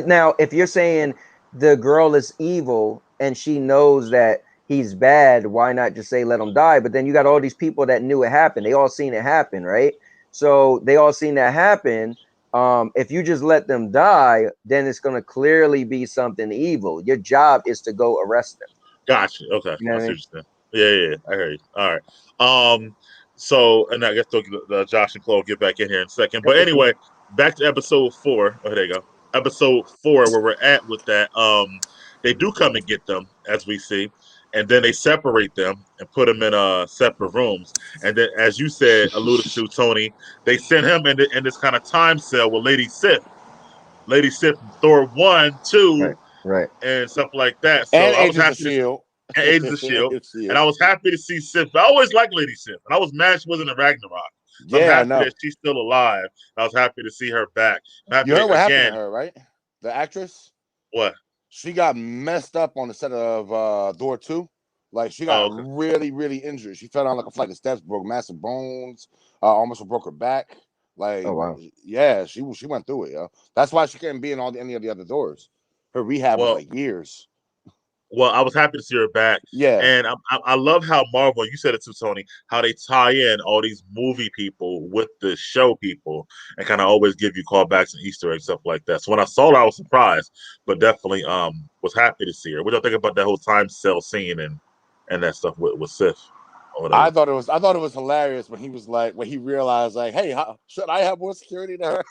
now, if you're saying the girl is evil and she knows that he's bad, why not just say let him die? But then you got all these people that knew it happened. They all seen it happen, right? So they all seen that happen. If you just let them die, then it's going to clearly be something evil. Your job is to go arrest them. Gotcha. Okay. You know what I mean? Yeah. I heard you. All right. So, and I guess Josh and Chloe will get back in here in a second. But anyway, back to episode 4. Oh, there you go. Episode 4, where we're at with that. They do come and get them, as we see. And then they separate them and put them in separate rooms. And then, as you said, alluded to, Tony, they sent him in this kind of time cell with Lady Sif. Lady Sif from Thor 1, 2, right, and stuff like that. So and I was happy to Shield. And Agents of Shield. And I was happy to see Sif. I always liked Lady Sif. And I was mad she wasn't in Ragnarok. So I'm happy that she's still alive. I was happy to see her back. You heard what happened to her, right? The actress? What? She got messed up on the set of Thor 2. Like, she got really, really injured. She fell down like a flight of steps, broke massive bones, almost broke her back. Like, yeah, she went through it, yo. That's why she couldn't be in any of the other Thors. Her rehab was like years. Well, I was happy to see her back. Yeah. And I love how Marvel, you said it too, Tony, how they tie in all these movie people with the show people and kind of always give you callbacks and Easter eggs, stuff like that. So when I saw her, I was surprised, but definitely was happy to see her. What do you think about that whole time cell scene and that stuff with Sif? I thought it was hilarious when he was like, when he realized, like, hey, should I have more security than her?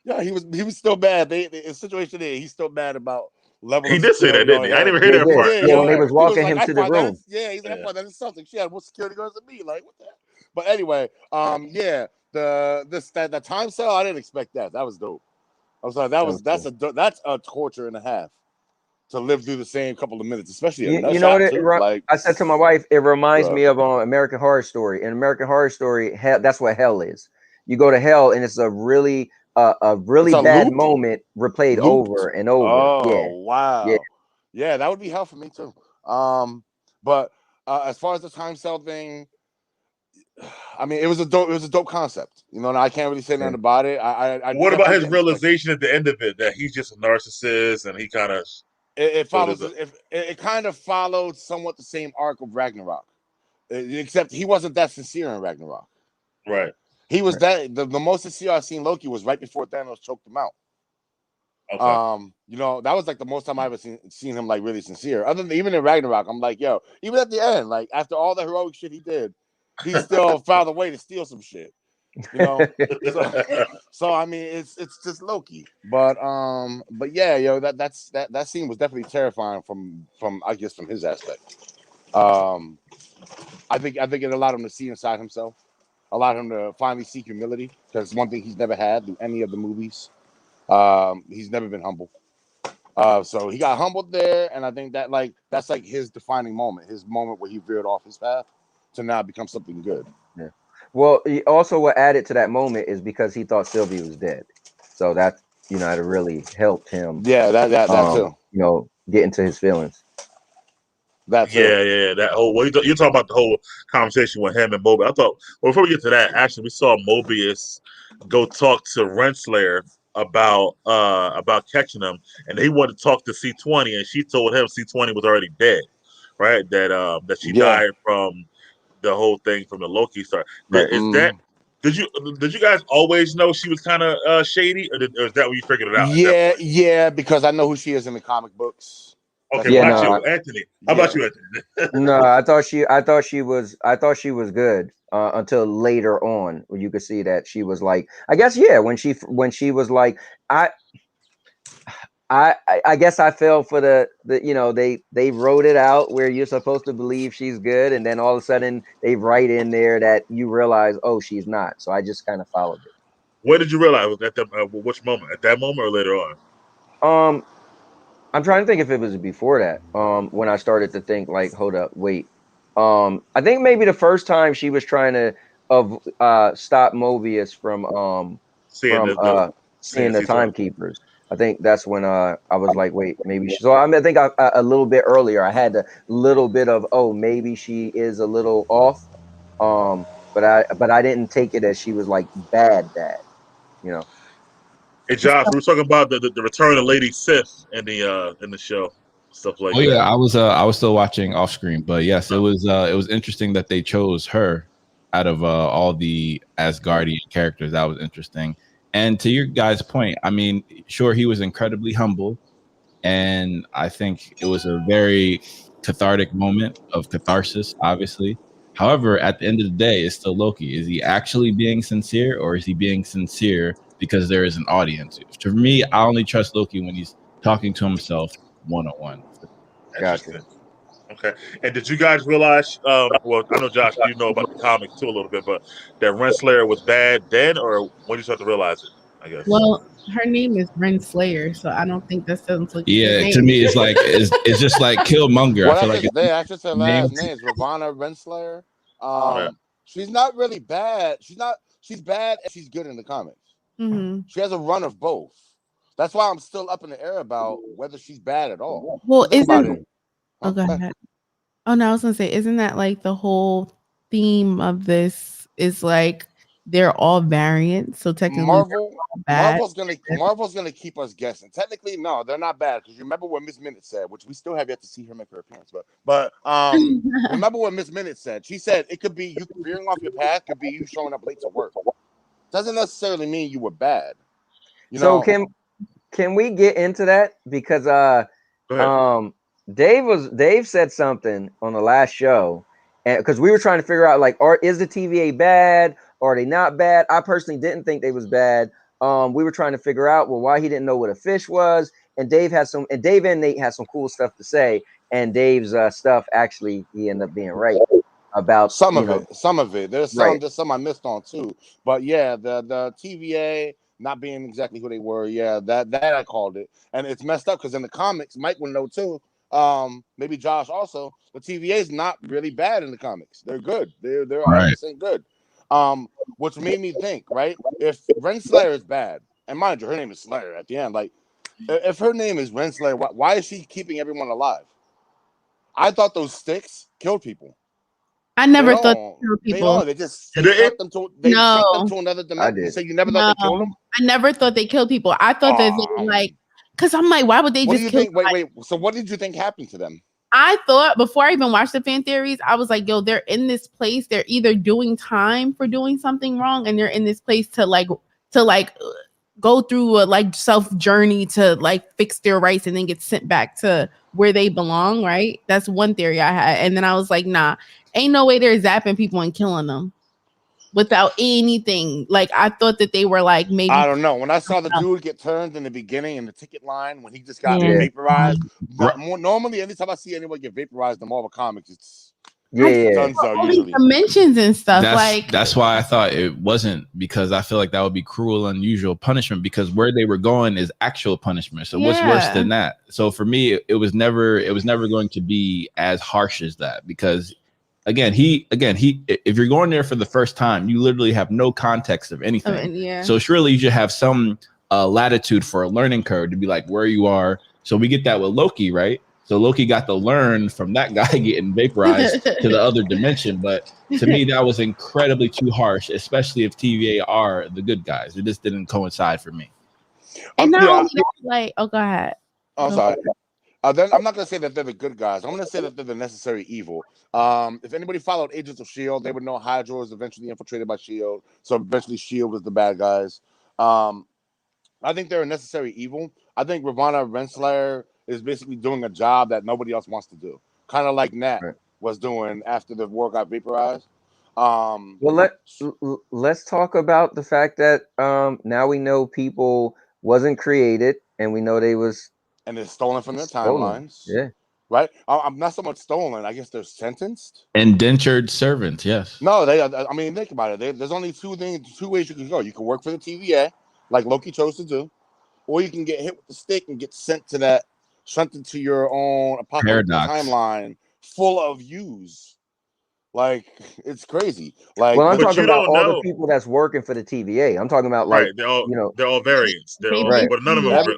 Yeah, he was still mad. The situation there, he's still mad about level. He did say that, didn't he? I didn't hear that part. Yeah, when they was walking him to the room. He's like, that is something. She had more security guards than me. Like, what the heck? But anyway, the time cell, I didn't expect that. That was dope. I was like, that's a torture and a half to live through the same couple of minutes, especially you know what I said to my wife, it reminds me of American Horror Story. In American Horror Story, hell, that's what hell is. You go to hell and it's a really bad moment replayed over and over. Oh wow. Yeah, that would be hell for me too. But As far as the time cell thing, I mean, it was a dope concept. You know, and I can't really say nothing about it. What about his realization at the end of it that he's just a narcissist and he kind of it follows it kind of followed somewhat the same arc of Ragnarok, except he wasn't that sincere in Ragnarok. Right. He was that the most sincere I've seen Loki was right before Thanos choked him out. Okay. You know, that was like the most time I ever seen him like really sincere. Other than even in Ragnarok, I'm like, yo, even at the end, like after all the heroic shit he did, he still found a way to steal some shit. You know, so I mean, it's just Loki, but yeah, yo, that scene was definitely terrifying from I guess from his aspect. I think it allowed him to see inside himself, allowed him to finally seek humility, because one thing he's never had through any of the movies. He's never been humble. So he got humbled there, and I think that that's like his defining moment, his moment where he veered off his path to now become something good. Yeah. Well, also what added to that moment is because he thought Sylvie was dead. So that, you know, it really helped him. Yeah, that too. You know, get into his feelings. That too. Yeah. That whole you're talking about the whole conversation with him and Mobius. I thought, well, before we get to that, actually, we saw Mobius go talk to Renslayer about catching him, and he wanted to talk to C20, and she told him C20 was already dead, right? That she died from the whole thing from the Loki start. Right. Did you guys always know she was kind of shady, or is that when you figured it out? Yeah, because I know who she is in the comic books. Okay, how about you, Anthony? How about you, Anthony? No, I thought she was good until later on, when you could see that she was like, I guess, yeah, when she was like, I guess I fell for the you know, they wrote it out where you're supposed to believe she's good, and then all of a sudden they write in there that you realize, oh, she's not. So I just kind of followed it. Where did you realize at the which moment? At that moment or later on? I'm trying to think if it was before that. When I started to think like, hold up, wait. I think maybe the first time she was trying to stop Mobius from seeing the timekeepers. I think that's when I was like, wait, maybe she. So I mean, I think a little bit earlier I had a little bit of, oh, maybe she is a little off. But I didn't take it as she was like bad, you know. Hey Josh, we were talking about the return of Lady Sif in the show, stuff like that. Yeah, I was still watching off screen, but yes, it was interesting that they chose her out of all the Asgardian characters. That was interesting. And to your guys' point, I mean, sure, he was incredibly humble, and I think it was a very cathartic moment of catharsis, obviously. However, at the end of the day, it's still Loki. Is he actually being sincere, or is he being sincere because there is an audience? To me, I only trust Loki when he's talking to himself one-on-one. Gotcha. Okay. And did you guys realize, well, I know, Josh, you know about the comics too a little bit, but that Renslayer was bad then, or when you start to realize it, I guess? Well, her name is Renslayer, so I don't think that sounds like to me, it's like it's just like Killmonger. Well, I feel like that's just her last name, Ravonna Renslayer. She's not really bad. She's bad and she's good in the comics. Mm-hmm. She has a run of both. That's why I'm still up in the air about whether she's bad at all. Well, Oh, go ahead. Oh no, I was gonna say, isn't that like the whole theme of this is like they're all variants? So technically, Marvel's gonna keep us guessing. Technically, no, they're not bad, because you remember what Miss Minute said, which we still have yet to see her make her appearance. But remember what Miss Minute said. She said it could be you veering off your path, could be you showing up late to work. Doesn't necessarily mean you were bad. So can we get into that? Because Dave said something on the last show, and because we were trying to figure out, like, is the TVA bad, or are they not bad? I personally didn't think they was bad. We were trying to figure out, well, why he didn't know what a fish was, and Dave and Nate had some cool stuff to say, and Dave's stuff, actually, he ended up being right about some of it. There's some I missed on too, but yeah, the TVA not being exactly who they were, yeah, that I called it, and it's messed up because in the comics, Mike would know too. Maybe Josh also. The TVA is not really bad in the comics. They're good. They're 100% good. Which made me think, right? If Renslayer is bad, and mind you, her name is Slayer at the end. Like, if her name is Renslayer, why is she keeping everyone alive? I thought those sticks killed people. I never They thought don't. they killed They people. are. They just You didn't? sent them to. They sent them to another dimension. You did. say you never thought they killed them? I never thought they killed people. I thought that they were like, because I'm like, why would they What do just you kill? think? Wait. So what did you think happened to them? I thought before I even watched the fan theories, I was like, yo, they're in this place. They're either doing time for doing something wrong, and they're in this place to go through a like self journey to like fix their rights and then get sent back to where they belong. Right? That's one theory I had, and then I was like, nah, ain't no way they're zapping people and killing them without anything. Like I thought that they were like maybe. I don't know. When I saw the dude get turned in the beginning in the ticket line when he just got vaporized, normally anytime I see anyone get vaporized in Marvel Comics, it's all these dimensions and stuff. That's why I thought it wasn't, because I feel like that would be cruel, unusual punishment, because where they were going is actual punishment. So what's worse than that? So for me, it was never going to be as harsh as that, because Again, if you're going there for the first time, you literally have no context of anything. So surely you should have some latitude for a learning curve to be like where you are. So we get that with Loki, right? So Loki got to learn from that guy getting vaporized to the other dimension. But to me, that was incredibly too harsh, especially if TVA are the good guys. It just didn't coincide for me. And not only that, oh, go ahead. Oh, sorry. Then I'm not going to say that they're the good guys. I'm going to say that they're the necessary evil. If anybody followed Agents of S.H.I.E.L.D., they would know Hydra was eventually infiltrated by S.H.I.E.L.D., so eventually S.H.I.E.L.D. was the bad guys. I think they're a necessary evil. I think Ravonna Renslayer is basically doing a job that nobody else wants to do, kind of like Nat was doing after the war got vaporized. Well, let's talk about the fact that now we know people wasn't created, and we know they was... And they're stolen from their timelines. Yeah. Right? I'm not so much stolen. I guess they're sentenced. Indentured servants, yes. No, I mean, think about it. There's only two ways you can go. You can work for the TVA, like Loki chose to do, or you can get hit with the stick and get sent into your own apocalyptic timeline full of yous. Like, it's crazy. Like, well, I'm talking about all the people that's working for the TVA. I'm talking about like, they're all variants. They're all, but none of them. Every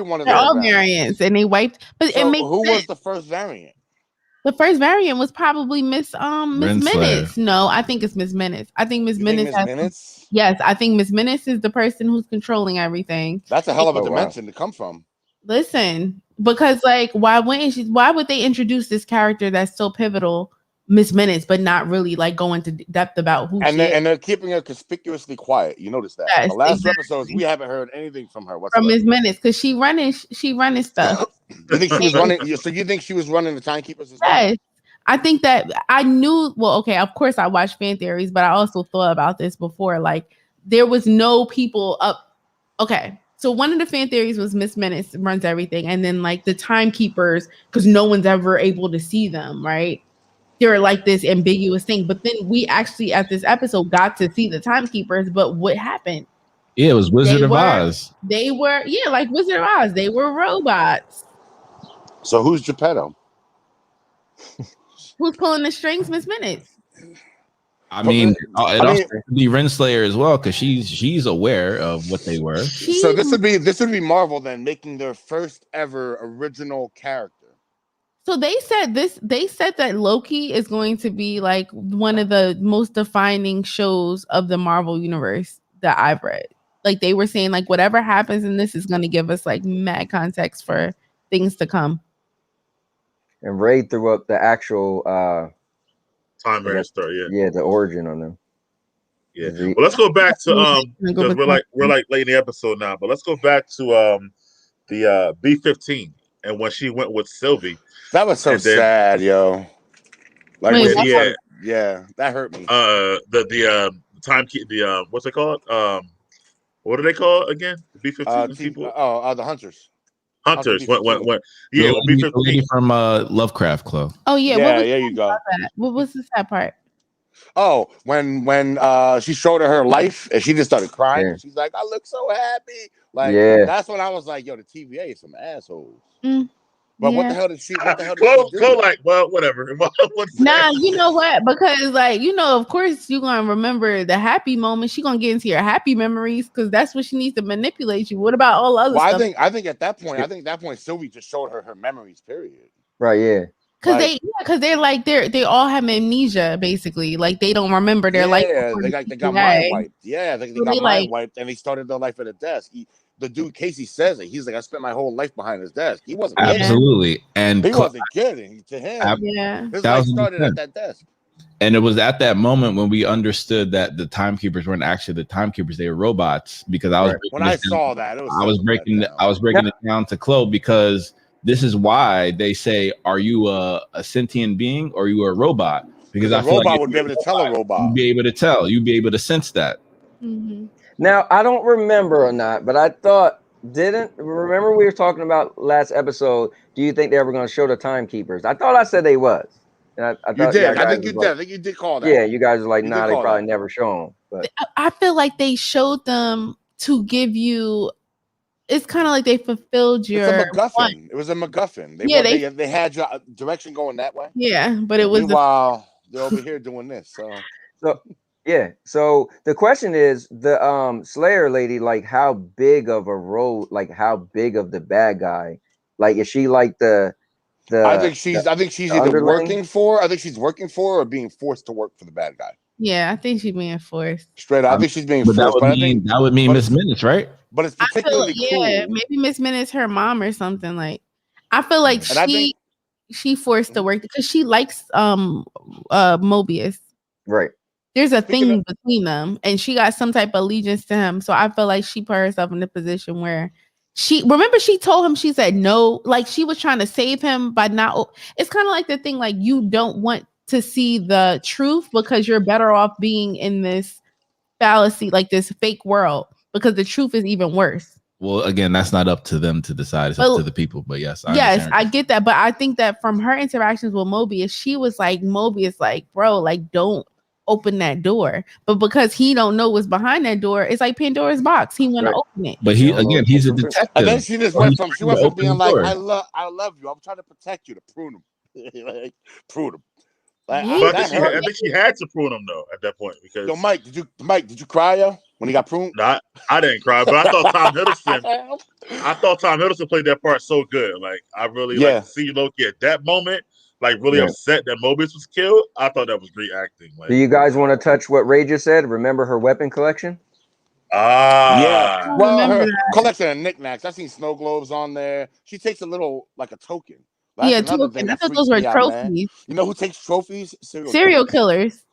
one of them. They're all variants, and they wiped. But so it makes who sense. was the first variant? The first variant was probably Miss Minutes. No, I think it's Miss Minutes. I think Miss Minutes. Yes, I think Miss Minutes is the person who's controlling everything. That's a hell of a dimension to come from. Listen, because like, why would they introduce this character that's so pivotal, Miss Minutes, but not really like go into depth about who she is? And they're keeping her conspicuously quiet. You notice that. Yes, the last two episodes, we haven't heard anything from her whatsoever. From Miss Minutes, because she running stuff. You think she was running? So you think she was running the timekeepers as well? Yes. I think that I knew. Well, okay, of course I watched fan theories, but I also thought about this before. Like, there was no people up. Okay, so one of the fan theories was Miss Minutes runs everything, and then like the timekeepers, because no one's ever able to see them, right? They're like this ambiguous thing. But then we actually at this episode got to see the timekeepers. But what happened? Yeah, it was Wizard of Oz. They were like Wizard of Oz. They were robots. So who's Geppetto? Who's pulling the strings, Miss Minutes? I mean, it also could be Renslayer as well, because she's aware of what they were. So this would be Marvel then making their first ever original character. So they said that Loki is going to be like one of the most defining shows of the Marvel universe that I've read. Like they were saying, like whatever happens in this is going to give us like mad context for things to come. And Ray threw up the actual time variant story, the origin on them. Yeah. Well, let's go back to because we're like late in the episode now, but let's go back to the B-15 and when she went with Sylvie. That was so sad, yo. Like, that hurt me. The what's it called? What are they called again? The B-15 people. The Hunters. Hunters. When the lady from Lovecraft Club. Oh yeah. There you go. What was the sad part? Oh, when she showed her life and she just started crying. Yeah. She's like, I look so happy. Like, that's when I was like, yo, the TVA is some assholes. But what the hell did she? What the hell did she do? Like, well, whatever. Nah, you know what? Because like, of course you're gonna remember the happy moment. She's gonna get into your happy memories because that's what she needs to manipulate you. What about all other stuff? I think at that point, Sylvie just showed her memories. Period. Right. Yeah. they're like they all have amnesia basically. Like they don't remember their life. Yeah, they got mind wiped. Yeah, they got mind wiped, and they started their life at a desk. The dude Casey says it. He's like, I spent my whole life behind his desk. He wasn't absolutely, and he wasn't kidding. To him, his life started at that desk. And it was at that moment when we understood that the timekeepers weren't actually the timekeepers; they were robots. Because I was when I saw that, I was breaking it down to Chloe, because this is why they say, "Are you a sentient being or are you a robot?" Because a robot would be able to tell a robot. You'd be able to tell. You'd be able to sense that. Mm-hmm. Now I don't remember or not, but I thought remember we were talking about last episode. Do you think they were going to show the timekeepers? I thought I said they was. I thought you did. I think you did. I think you did call that. Yeah, you guys are like, nah, they probably never show them. But I feel like they showed them to give you. It's kind of like they fulfilled your. It's a MacGuffin. It was a MacGuffin. They had your direction going that way. Yeah, but it was. Meanwhile, they're over here doing this. So yeah. So the question is, the Slayer lady, like, how big of a role? Like, how big of the bad guy? Like, is she like the? I think she's either working for. I think she's working for or being forced to work for the bad guy. Yeah, I think she's being forced. Straight up, I think she's being forced. That would mean Miss Minutes, right? But it's particularly cool. Maybe Miss Minutes her mom or something. Like, I feel like she forced to work because she likes Mobius. Right. There's a thing between them, and she got some type of allegiance to him. So I feel like she put herself in a position where. She told him, she said no, like she was trying to save him by not. It's kind of like the thing, like you don't want to see the truth because you're better off being in this fallacy, like this fake world, because the truth is even worse. Well, again, that's not up to them to decide. It's up to the people. But yes, I get that. But I think that from her interactions with Mobius, she was like, Mobius, like, bro, like, don't open that door. But because he don't know what's behind that door, it's like Pandora's box. He want to open it. But he's a detective. And then she just went from being like, I love you. I'm trying to protect you, to prune him. Like, prune him. Like, but I think she had to prune him though at that point, because Mike, did you cry when he got pruned? No, I didn't cry, but I thought Tom Hiddleston played that part so good. Like, I really like to see Loki at that moment. Like, really upset that Mobius was killed. I thought that was great acting. Like, do you guys want to touch what Ray just said? Remember her weapon collection? Yeah. Well, her collection of knickknacks. I seen snow globes on there. She takes a little, like a token. That's tokens. I thought those were trophies. You know who takes trophies? Serial killers.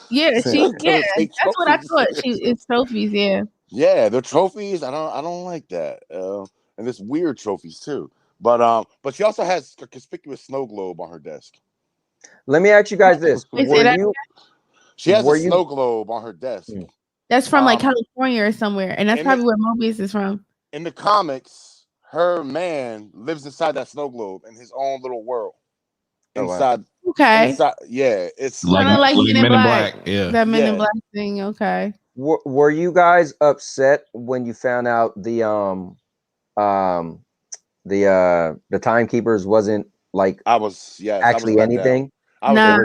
Yeah, that's what I thought. It's trophies. Yeah. Yeah, they're trophies. I don't like that. And there's weird trophies too. But she also has a conspicuous snow globe on her desk. Let me ask you guys this: she has a snow globe on her desk. That's from like California or somewhere, and that's probably where Mobius is from. In the comics, her man lives inside that snow globe in his own little world. Inside. Okay. It's kind of like Men in Black. Yeah. That Men in Black thing. Okay. Were you guys upset when you found out the timekeepers wasn't like actually anything? I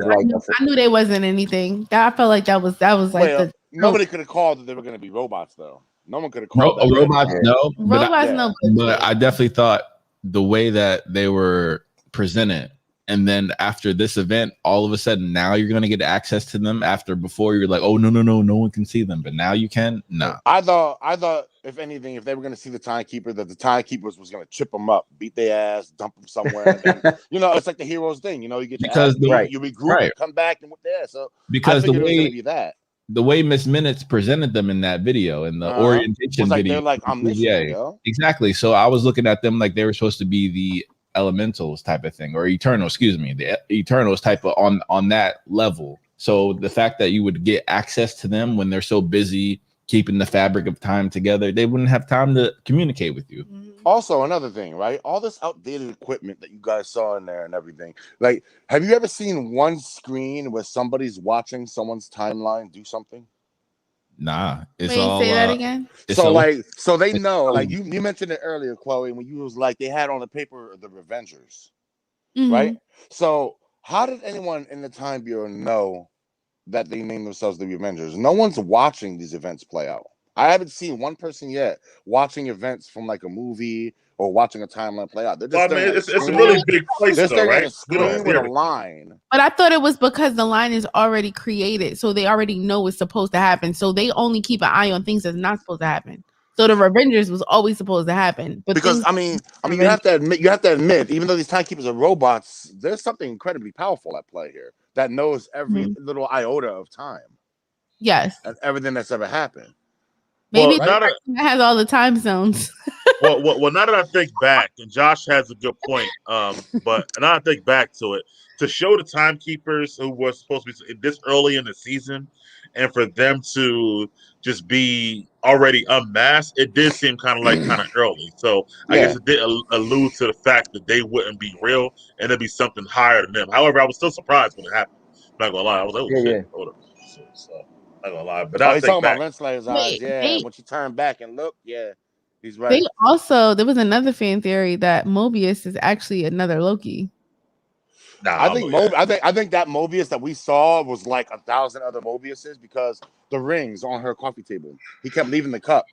knew they wasn't anything. I felt like that was like nobody could have called that they were going to be robots though. No one could have called robots. No, robots. But I definitely thought the way that they were presented, and then after this event, all of a sudden now you're going to get access to them. Before you're like, oh no one can see them, but now you can. No, I thought if anything, if they were going to see the timekeeper, that the timekeepers was going to chip them up, beat their ass, dump them somewhere. And, it's like the hero's thing. You get you regroup, come back, and with that. So because the way Miss Minutes presented them in that video, in the orientation video, they're like omniscient. Exactly. So I was looking at them like they were supposed to be the elementals type of thing, or eternal, the eternals type of on that level. So the fact that you would get access to them when they're so busy keeping the fabric of time together, they wouldn't have time to communicate with you. Also, another thing, right? All this outdated equipment that you guys saw in there and everything. Like, have you ever seen one screen where somebody's watching someone's timeline do something? Nah, it's Wait, all. Say that again. So they know. Like you mentioned it earlier, Chloe, when you was like they had on the paper the Avengers, right? So how did anyone in the Time Bureau know that they named themselves the Avengers? No one's watching these events play out. I haven't seen one person yet watching events from like a movie or watching a timeline play out. They're just Well, I mean, staring at a it's a screen. really big place, They're though, staring at right? a You screen don't see with a everything. line. But I thought it was because the line is already created, so they already know it's supposed to happen. So they only keep an eye on things that's not supposed to happen. So the Avengers was always supposed to happen. But Because things, you have to admit, even though these timekeepers are robots, there's something incredibly powerful at play here that knows every little iota of time yes, and everything that's ever happened. maybe Well, it has all the time zones. well, now that I think back, and Josh has a good point, but now I think back to it, to show the timekeepers who were supposed to be this early in the season, and for them to just be already unmasked, it did seem kind of early. So I guess it did allude to the fact that they wouldn't be real, and it'd be something higher than them. However, I was still surprised when it happened. I'm not gonna lie, I was like, oh shit, hold up. So, not gonna lie, but now I he's think talking back. about Renslayer's eyes. Yeah, when she turned back and looked, yeah, he's right. They also, there was another fan theory that Mobius is actually another Loki. Nah, I think that Mobius that we saw was like 1,000 other Mobiuses because the rings on her coffee table. He kept leaving the cup,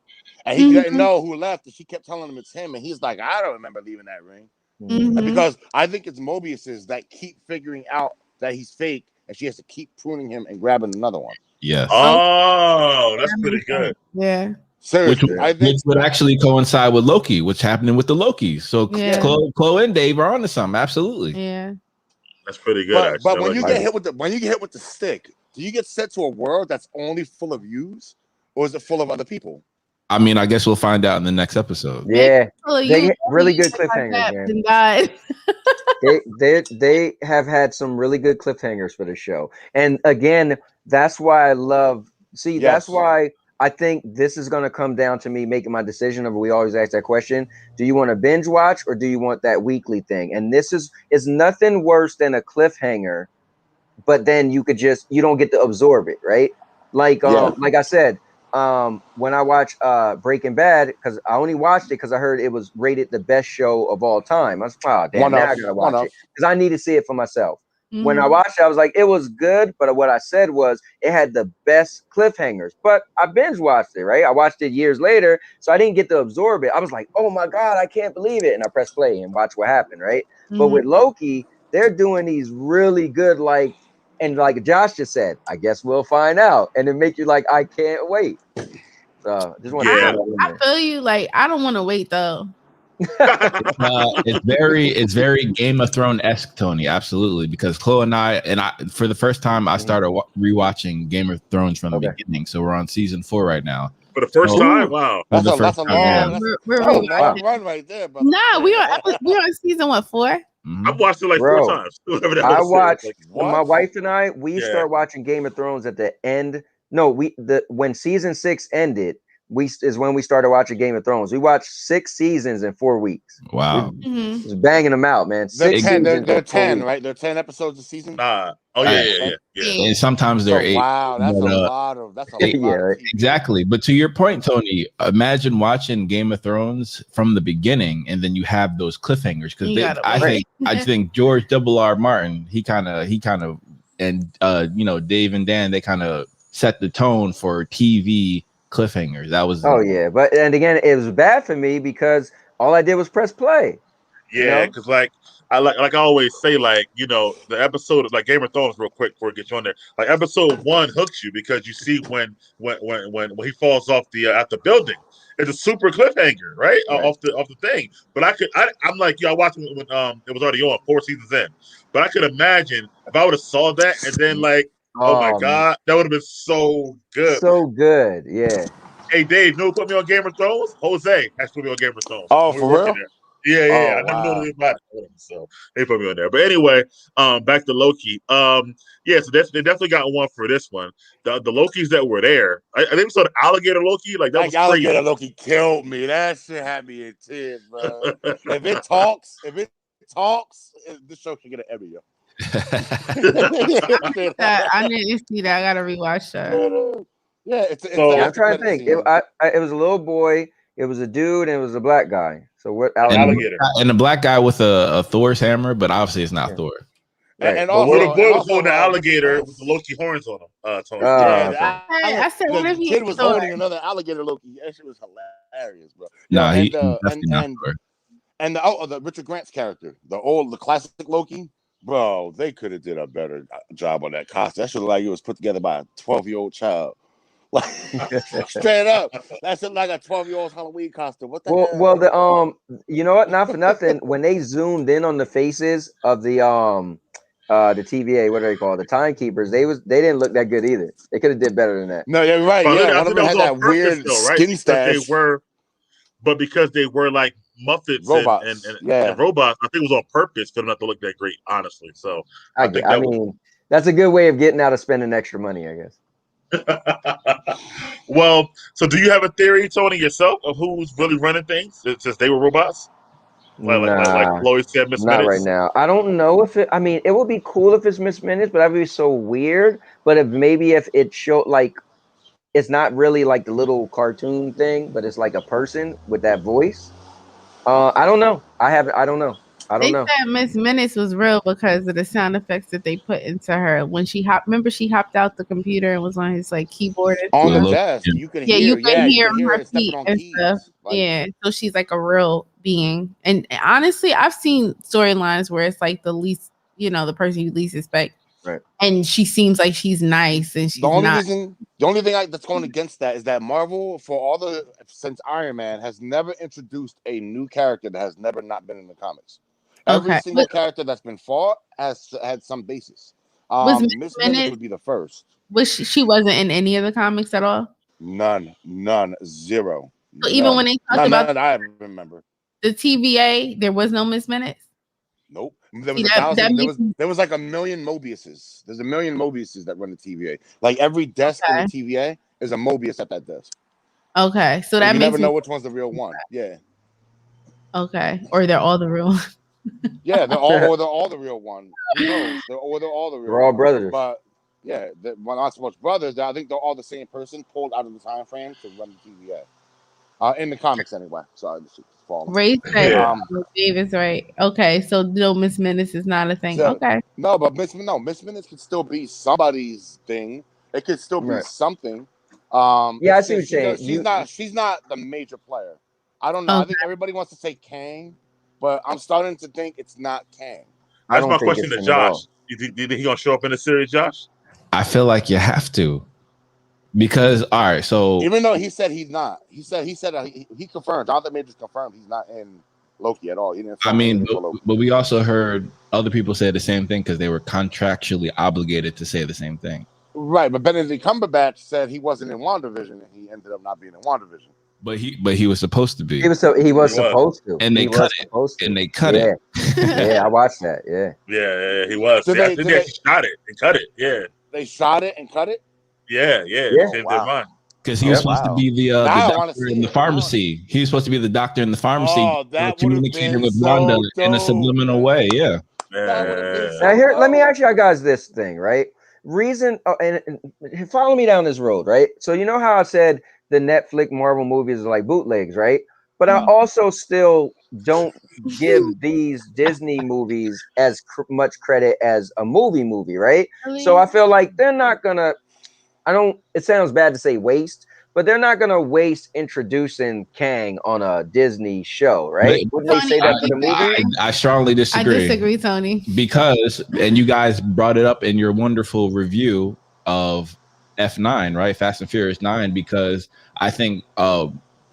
and he didn't know who left. And she kept telling him it's him, and he's like, I don't remember leaving that ring. And because I think it's Mobiuses that keep figuring out that he's fake, and she has to keep pruning him and grabbing another one. Yes. Oh, that's pretty good. Yeah. Seriously, which would actually coincide with Loki, what's happening with the Loki. So Chloe and Dave are onto something. Absolutely. Yeah. That's pretty good. But when you get hit with the stick, do you get sent to a world that's only full of yous, or is it full of other people? I mean, I guess we'll find out in the next episode. Yeah, they get really good cliffhangers, man. they have had some really good cliffhangers for the show, and again, that's why I love. That's why I think this is going to come down to me making my decision of. We always ask that question: do you want to binge watch or do you want that weekly thing? And this is nothing worse than a cliffhanger, but then you don't get to absorb it, right? Like I said. When I watched Breaking Bad, because I only watched it because I heard it was rated the best show of all time. I was now I gotta watch it because I need to see it for myself. When I watched it, I was like, it was good, but what I said was it had the best cliffhangers. But I binge watched it, right? I watched it years later, so I didn't get to absorb it. I was like, oh my God, I can't believe it. And I pressed play and watch what happened, right? But with Loki, they're doing these really good, and like Josh just said, I guess we'll find out. And it make you like, I can't wait. So just want to I feel you. Like, I don't want to wait though. It's very Game of Thrones-esque, Tony. Absolutely. Because Chloe and I for the first time, I started rewatching Game of Thrones from the beginning. So we're on season 4 right now. For the first time? Wow. That's a long run right there. But nah, we are on season 4? I've watched it like 4 times. I watched my wife and I. We start watching Game of Thrones at the end. No, when season 6 ended, is when we started watching Game of Thrones. We watched 6 seasons in 4 weeks. Wow, just banging them out, man. They're 10, right? They're 10 episodes a season. Oh yeah. And sometimes they're 8. Wow, that's a lot of. Exactly. But to your point, Tony, imagine watching Game of Thrones from the beginning, and then you have those cliffhangers. Because I think George R.R. Martin, he kind of, and Dave and Dan, they kind of set the tone for TV cliffhangers. That was but and again, it was bad for me because all I did was press play. Yeah, because I always say, the episode of Game of Thrones, real quick before we get you on there. Like episode 1 hooks you because you see when he falls off at the building. It's a super cliffhanger, right? Off the thing. But I'm like, I watched it when it was already on 4 seasons in. But I could imagine if I would have saw that and then oh my God, that would have been so good. So good, yeah. Hey Dave, you know who put me on Game of Thrones? Jose actually put me on Game of Thrones. Oh, for real? Yeah. I never knew anything about it, so they put me on there. But anyway, back to Loki. So they definitely got one for this one. The Lokis that were there, I think we saw the alligator Loki. That was alligator crazy. Loki killed me. That shit had me in tears, bro. if it talks, this show should get an Emmy. I didn't see that. I gotta rewatch that. Yeah, I'm trying to think. It was a little boy. It was a dude, and it was a black guy. So what? Alligator and the black guy with a Thor's hammer, but obviously it's not Thor. Right. And But Who the also, boy and was also, holding the Richard alligator with Grant's- the Loki horns on him, Tony. yeah, okay. I said, what the if he kid was Thor? holding another alligator Loki. That shit was hilarious, bro. Yo, Nah, and he's definitely not Thor. and the Richard Grant's character, the classic Loki, bro. They could have did a better job on that costume. That should like it was put together by a 12-year-old child. Like straight up, that's like a 12-year-old's Halloween costume. What the hell? Well, you know what? Not for nothing. When they zoomed in on the faces of the TVA, what do they call it? The timekeepers? They didn't look that good either. They could have did better than that. No, you're right. But Yeah, I one think of them that was had on that purpose, weird though, right? skin Because stash. because they were like Muppets Robots. and robots. I think it was on purpose for them not to look that great, honestly. So I mean, that's a good way of getting out of spending extra money, I guess. Well, so do you have a theory, Tony, yourself, of who's really running things since they were robots? Like Chloe said, Miss Not Minutes? right now. I don't know if it. I mean, it would be cool if it's Miss Minutes, but that'd be so weird. But if it showed like it's not really like the little cartoon thing, but it's like a person with that voice. I don't know. I don't know. They said Miss Minutes was real because of the sound effects that they put into her when she hopped. Remember, she hopped out the computer and was on his like keyboard and on stuff? the desk. You can hear, you can hear her her stepping feet on and keys. stuff. Like, So she's like a real being. And honestly, I've seen storylines where it's like the least, the person you least expect. Right. And she seems like she's nice, and she's the only not. thing that's going against that is that Marvel, since Iron Man, has never introduced a new character that has never not been in the comics. Every single character that's been fought has had some basis. Miss Minutes would be the first. She wasn't in any of the comics at all? None, zero. So even when they talked about I remember the TVA, there was no Miss Minutes? Nope. There was there was like a million Mobiuses. There's a million Mobiuses that run the TVA. Like every desk in the TVA is a Mobius at that desk. Okay, so that you makes never know which one's the real one. Yeah. Okay, or they're all the real ones. Yeah, they're all the real one. Who knows? They're all the real. They're all brothers. But yeah, not so much brothers. I think they're all the same person pulled out of the time frame to run the TVA. In the comics anyway. Sorry, this is falling. Ray said Dave is right. Okay, so no, Miss Minutes is not a thing. So, okay. No, but Miss Minutes could still be somebody's thing. It could still be something. I see what you're saying. She's not the major player. I don't know. I think everybody wants to say Kang, but I'm starting to think it's not Kang. That's my question to Josh. Do you think he's gonna show up in the series, Josh? I feel like you have to, because all right. So even though he said he's not, he said he confirmed. Jonathan Majors confirmed he's not in Loki at all. He didn't. I mean, but we also heard other people say the same thing because they were contractually obligated to say the same thing. Right, but Benedict Cumberbatch said he wasn't in WandaVision, and he ended up not being in WandaVision. But he was supposed to be. He was supposed to. And they cut it. And they cut it. Yeah, I watched that. Yeah, he was. Did I think they shot it and cut it. Yeah. They shot it and cut it? Yeah. Wow. Because he was supposed to be the doctor in the pharmacy. He was supposed to be the doctor in the pharmacy. Oh, that communicating with Wanda in a subliminal way. Yeah. Now here, let me ask you guys this thing, right? And follow me down this road, right? So you know how I said the Netflix Marvel movies are like bootlegs, right? But I also still don't give these Disney movies as much credit as a movie, right? Really? So I feel like they're not gonna. It sounds bad to say waste, but they're not gonna waste introducing Kang on a Disney show, right? Wouldn't they say that for the movie? I strongly disagree. I disagree, Tony. Because, and you guys brought it up in your wonderful review of F9, right? Fast and Furious 9, because I think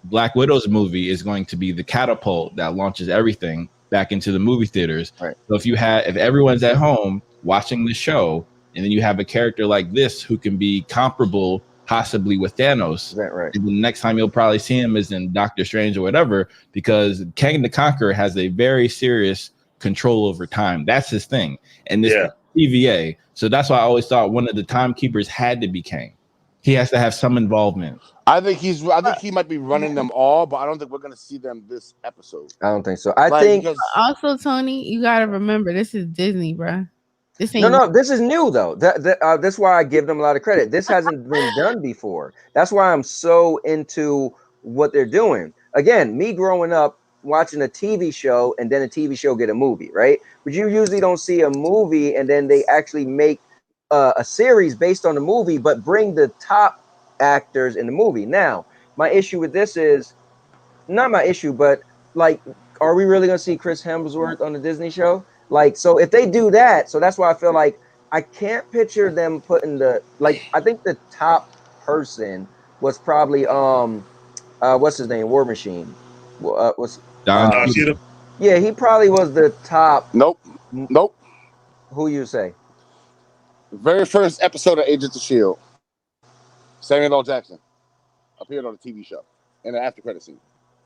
Black Widow's movie is going to be the catapult that launches everything back into the movie theaters. Right. So if everyone's at home watching the show, and then you have a character like this who can be comparable possibly with Thanos. Right. And the next time you'll probably see him is in Doctor Strange or whatever, because Kang the Conqueror has a very serious control over time. That's his thing. And this TVA. So that's why I always thought one of the timekeepers had to be Kang. He has to have some involvement. I think he might be running them all, but I don't think we're gonna see them this episode. I don't think so. I think also, Tony, you gotta remember this is Disney, bro. This is new though. That's why I give them a lot of credit. This hasn't been done before. That's why I'm so into what they're doing. Again, me growing up watching a TV show and then a TV show get a movie, right? But you usually don't see a movie and then they actually make a series based on the movie, but bring the top actors in the movie. Now, my issue with this is not my issue, but like, are we really gonna see Chris Hemsworth on the Disney show? Like, so if they do that, so that's why I feel like I can't picture them putting the like. I think the top person was probably what's his name, War Machine. What's Don Cheadle. yeah, he probably was the top. Nope. Who you say? Very first episode of Agents of S.H.I.E.L.D. Samuel L. Jackson appeared on a TV show in the after credit scene.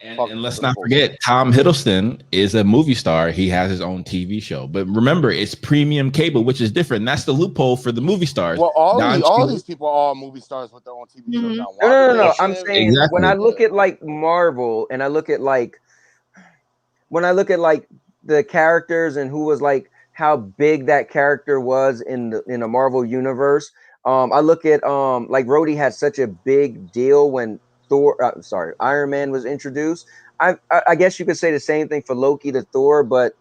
And let's not forget, Tom Hiddleston is a movie star. He has his own TV show. But remember, it's premium cable, which is different. That's the loophole for the movie stars. Well, all these people are all movie stars with their own TV shows now. No. I'm saying when I look at like Marvel and I look at like when I look at like the characters and who was like how big that character was in the Marvel universe. I look at like Rhodey had such a big deal when Iron Man was introduced. I guess you could say the same thing for Loki to Thor, but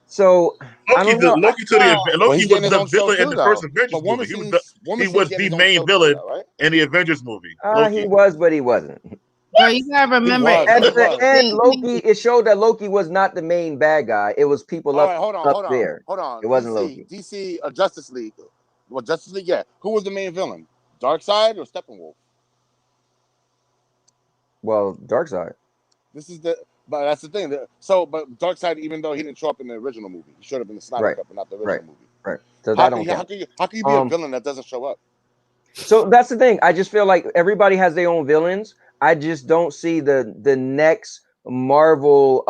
so Loki was the villain in the first Avengers movie. He was the main villain in the Avengers movie. He was, but he wasn't. Bro, you gotta remember at the end, Loki. It showed that Loki was not the main bad guy. It was people up there. Hold on. It wasn't Loki. DC Justice League. Well, Justice League, yeah. Who was the main villain? Darkseid or Steppenwolf? Well, Darkseid. But that's the thing. But Darkseid, even though he didn't show up in the original movie, he showed up in the Snyder Cut, but not the original movie. Right. So how can you be a villain that doesn't show up? So that's the thing. I just feel like everybody has their own villains. I just don't see the next Marvel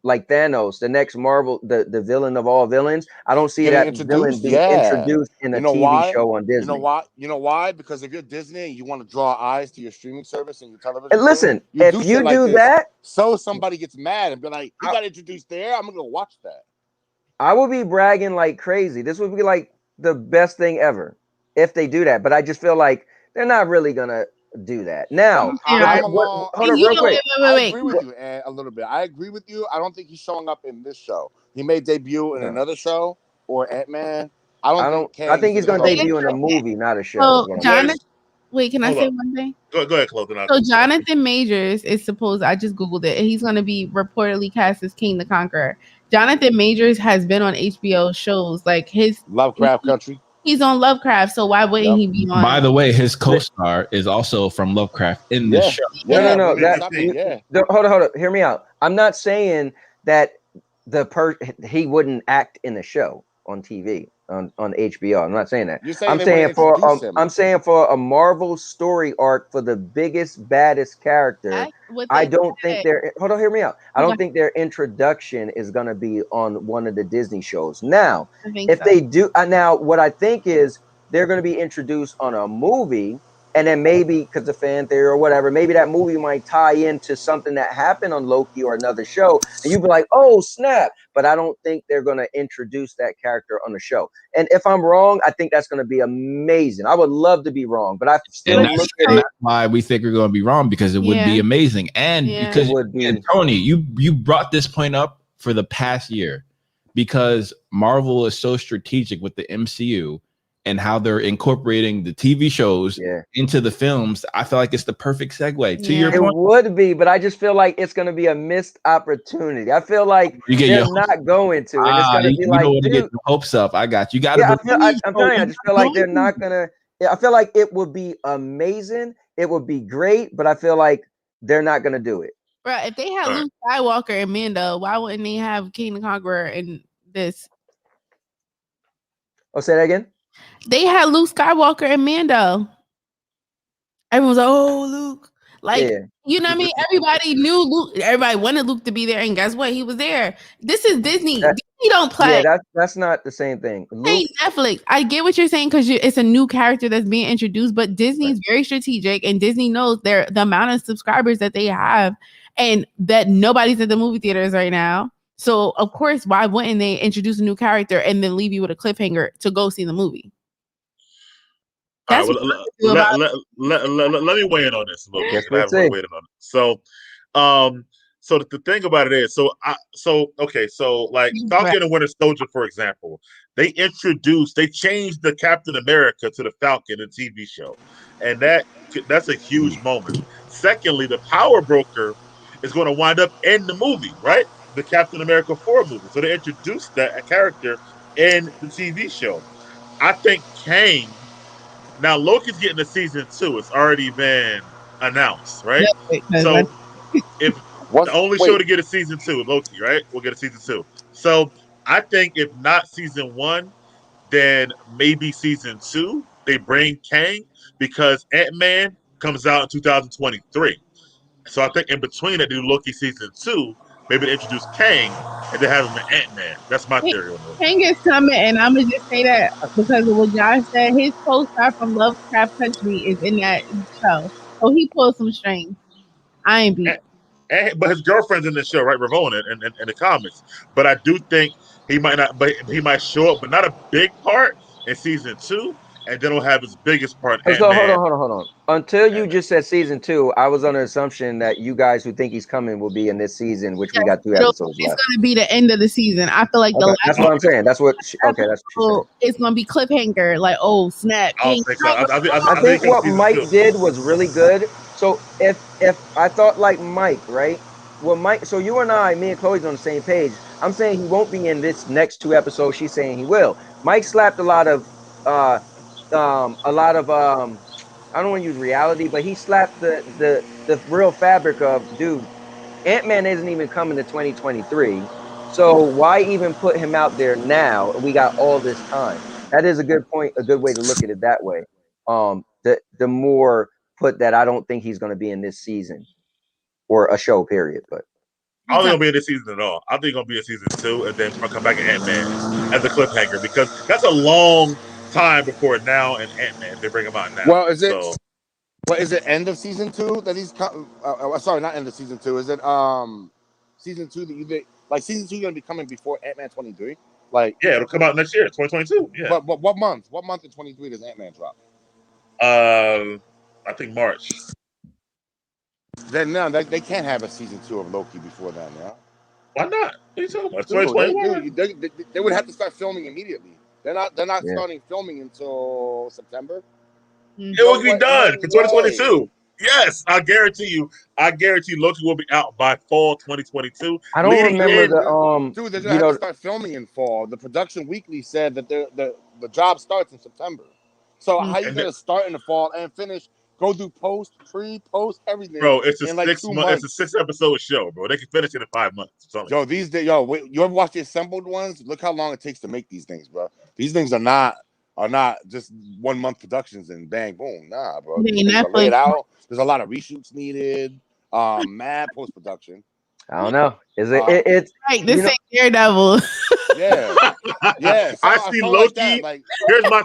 like Thanos, the next Marvel, the villain of all villains. I don't see that villain being introduced in a TV show on Disney. You know why? Because if you're Disney and you want to draw eyes to your streaming service and your television. And listen, if you do that, so somebody gets mad and be like, "You got introduced there. I'm gonna go watch that." I will be bragging like crazy. This would be like the best thing ever if they do that. But I just feel like they're not really gonna do that. Now, hold on, real quick. I agree with you, a little bit. I agree with you. I don't think he's showing up in this show. He may debut in another show or Ant-Man. I think he's gonna debut in a movie, not a show. So, Jonathan, wait, can I say one thing? Go ahead, Clothing. So Jonathan Majors is supposed. I just googled it, and he's gonna be reportedly cast as King the Conqueror. Jonathan Majors has been on HBO shows like his Lovecraft Country. He's on Lovecraft, so why wouldn't he be on? By the way, his co-star is also from Lovecraft in this show. No. Hold on. Hear me out. I'm not saying that he wouldn't act in the show on TV on HBO. I'm not saying that. I'm saying for a Marvel story arc for the biggest, baddest character. I don't think hear me out. I don't think their introduction is going to be on one of the Disney shows. Now, if they do, now what I think is they're going to be introduced on a movie, and then maybe because of fan theory or whatever, maybe that movie might tie into something that happened on Loki or another show, and you'd be like, "Oh snap!" But I don't think they're going to introduce that character on the show. And if I'm wrong, I think that's going to be amazing. I would love to be wrong, but I still look at it. That's why we think we're going to be wrong, because it would be amazing, and because Tony, you brought this point up for the past year, because Marvel is so strategic with the MCU. And how they're incorporating the TV shows into the films. I feel like it's the perfect segue to your point. It would be, but I just feel like it's going to be a missed opportunity. I feel like they're not going to. And it's going to be like, dude, get your hopes up. I got you. Got to. I'm telling you, I just feel like they're not going to. I feel like it would be amazing. It would be great, but I feel like they're not going to do it. Bro, if they had Luke Skywalker and Mando, why wouldn't they have King the Conqueror in this? Oh, say that again? They had Luke Skywalker and Mando. Everyone's like, "Oh, Luke!" Like, you know what I mean? Everybody knew Luke. Everybody wanted Luke to be there, and guess what? He was there. This is Disney. Disney don't play. Yeah, that's not the same thing. Hey, Netflix. I get what you're saying because it's a new character that's being introduced, but Disney's very strategic, and Disney knows the amount of subscribers that they have, and that nobody's at the movie theaters right now. So, of course, why wouldn't they introduce a new character and then leave you with a cliffhanger to go see the movie? Let me weigh in on this a little bit. So, So the thing about it is, so like Falcon and Winter Soldier, for example, they changed the Captain America to the Falcon in the TV show, and that's a huge moment. Secondly, the Power Broker is going to wind up in the movie, right? The Captain America 4 movie. So they introduced that character in the TV show. I think Kang. Now Loki's getting a season 2. It's already been announced, right? So if the only show to get a season 2, Loki, right? We'll get a season 2. So I think if not season 1, then maybe season 2 they bring Kang because Ant-Man comes out in 2023. So I think in between it, do Loki season 2, maybe they introduce Kang and then have him in Ant-Man. That's my theory on it. Kang is coming, and I'm gonna just say that because of what Josh said. His co-star from Lovecraft Country is in that show, so he pulled some strings. I ain't beat. But his girlfriend's in the show, right? Ravonna in the comics. But I do think he might not, but he might show up, but not a big part in season 2, and then he'll have his biggest part. So hold on. Until you just said season 2, I was under assumption that you guys who think he's coming will be in this season, which we got 2 episodes left. It's gonna be the end of the season. I feel like that's what I'm saying. That's what. Okay, that's what you're saying. It's gonna be cliffhanger. Like, oh snap! I think so. I think what Mike did was really good. So if I thought like Mike, right? Well, Mike. So you and I, me and Chloe's on the same page. I'm saying he won't be in this next 2 episodes. She's saying he will. Mike slapped a lot of I don't want to use reality, but he slapped the real fabric of, dude, Ant-Man isn't even coming to 2023. So why even put him out there now? We got all this time. That is a good point, a good way to look at it that way. The more put that I don't think he's going to be in this season or a show period, but I don't think he'll be in this season at all. I think he's going to be in season 2 and then come back in Ant-Man as a cliffhanger because that's a long time before now and Ant-Man. They bring him out now. Well, is it end of season 2 that he's sorry, not end of season 2. Is it season 2 that you think like season 2 gonna be coming before Ant-Man 23? Like yeah, it'll come out next year, 2022. Yeah. But what month? What month in 23 does Ant-Man drop? I think March. Then no, they can't have a season 2 of Loki before then, yeah. Why not? What are you talking about? 2021? They would have to start filming immediately. They're not starting filming until September. It will be done for 2022. Yes, I guarantee you. Loki will be out by fall 2022. I don't remember dude. They're gonna have to start filming in fall. The production weekly said that the job starts in September. So how you gonna start in the fall and finish? Go do post, pre-post, everything. Bro, it's a 6 month. It's a 6 episode show, bro. They can finish it in 5 months. Yo, these days, you ever watch the assembled ones? Look how long it takes to make these things, bro. These things are not just 1 month productions and bang boom. Nah, bro. They're laid out. There's a lot of reshoots needed. Mad post production. I don't know. Is it? It's right. This ain't Daredevil. Yeah. So I see Loki. Like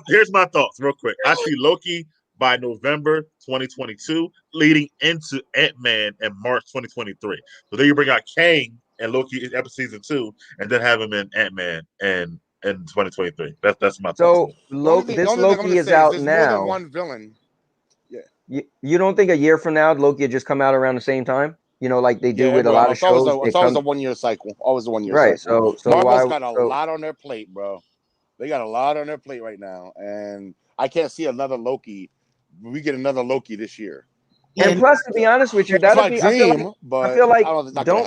here's my thoughts, real quick. I see Loki by November 2022, leading into Ant-Man in March 2023. So then you bring out Kang and Loki in season 2, and then have him in Ant-Man and in 2023. That's my thoughts. So Loki is out now. More than one villain. Yeah. You don't think a year from now Loki will just come out around the same time? You know, like they do with a lot of shows. It's always a 1 year cycle. Always a 1 year right, cycle. So Marvel's got a lot on their plate, bro. They got a lot on their plate right now, and I can't see another Loki. We get another Loki this year. And plus, to be honest with you, that'll be. I feel like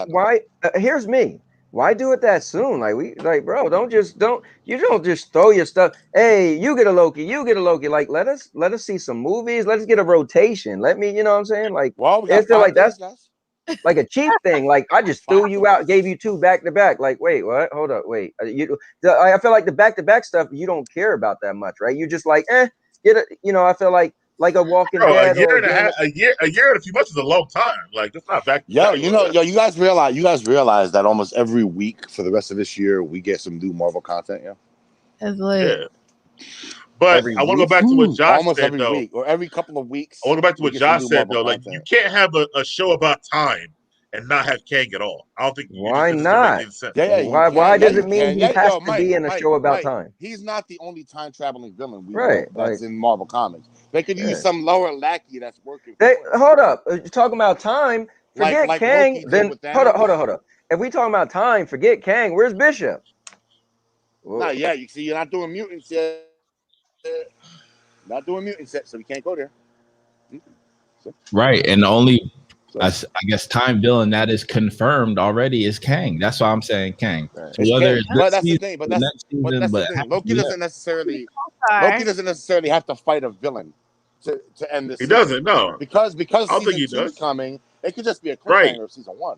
why? Here's me. Why do it that soon? Bro, don't just throw your stuff. Hey, you get a Loki. Like, let us see some movies. Let's get a rotation. Let me, you know what I'm saying? Like, it's feel like that's like a cheap thing. Like, I just threw you out, gave you 2 back to back. Like, wait, what? Hold up, wait. I feel like the back to back stuff you don't care about that much, right? You just like, get it. You know, I feel like a Walking Dead. A year and a few months is a long time. Like, that's not back. You guys realize that almost every week for the rest of this year we get some new Marvel content. Yeah, that's lit. Yeah. But I want to go back to what Josh almost said, every though. week or every couple of weeks. I want to go back to what Josh said, though. Like, you can't have a show about time and not have Kang at all. I don't think. Why not? Why does it mean he has to be in a show about time? He's not the only time traveling villain that's in Marvel Comics. They could use some lower lackey that's working. Hold up, you're talking about time. forget like Kang. Loki did Then with hold Thanos. up. If we talking about time, forget Kang. Where's Bishop? Not yet. You see, you're not doing mutants yet. Not doing mutants yet, so we can't go there. Right, and the only So, I guess time villain that is confirmed already is Kang. That's why I'm saying Kang. right. So whether it's But this that's the season thing. or next season, But Loki doesn't necessarily. Loki doesn't necessarily have to fight a villain to end this. He season. doesn't. No, because I don't think season he 2 does. is coming. It could just be a Right. cliffhanger of season 1.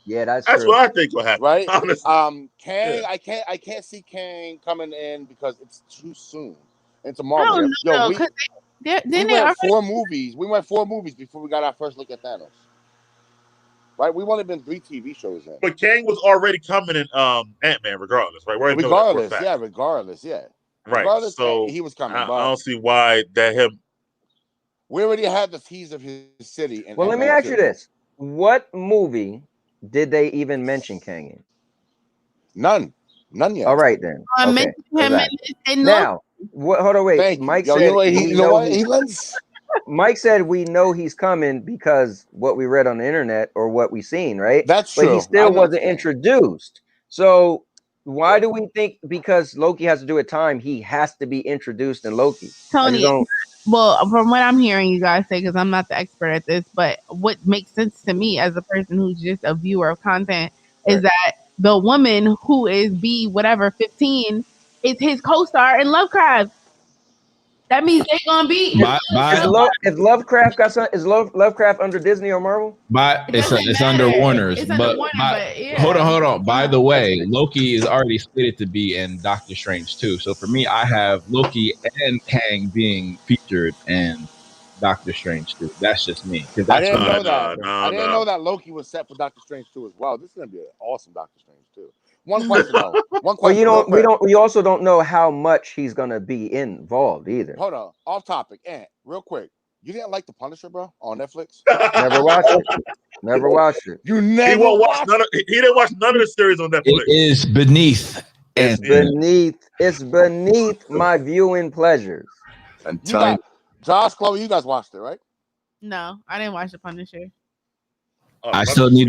Yeah, that's That's true. what I think will happen. Right. Honestly. Kang. Yeah. I can't see Kang coming in because it's too soon into I Marvel. don't know, because we went 4 movies. We went 4 movies before we got our first look at Thanos. Right, we've only been 3 TV shows in. But Kang was already coming in Ant-Man, regardless, right? Regardless, yeah. Right. Regardless, so he was coming. I But don't see why that him. we already had the tease of his city. Well, let me ask you this: what movie did they even mention Kang in? None yet. All right then. Okay. And now, hold on, wait. Mike said, Mike said we know he's coming because what we read on the internet or what we seen, right? That's true. But he still wasn't introduced. So why do we think because Loki has to do with time, he has to be introduced in Loki? Tony, well, from what I'm hearing you guys say, because I'm not the expert at this, but what makes sense to me as a person who's just a viewer of content is that the woman who is B15 is his co-star in Lovecraft. That means they're gonna be. Is Lovecraft got some? Is Lovecraft under Disney or Marvel? It's under Warner's. It's under Warner, but yeah. Hold on. By the way, Loki is already slated to be in Doctor Strange too. So for me, I have Loki and Kang being featured in Doctor Strange too. That's just me. I didn't know that. I didn't know that Loki was set for Doctor Strange 2 as well. This is gonna be an awesome Doctor Strange 2. One question though. Well, we also don't know how much he's gonna be involved either. Hold on, off topic. Ant, real quick. You didn't like The Punisher, bro, on Netflix? Never watched it. You never he won't watch none of, he didn't watch none of the series on Netflix. It is beneath. It's beneath my viewing pleasures. Josh, Chloe, you guys watched it, right? No, I didn't watch The Punisher. I still need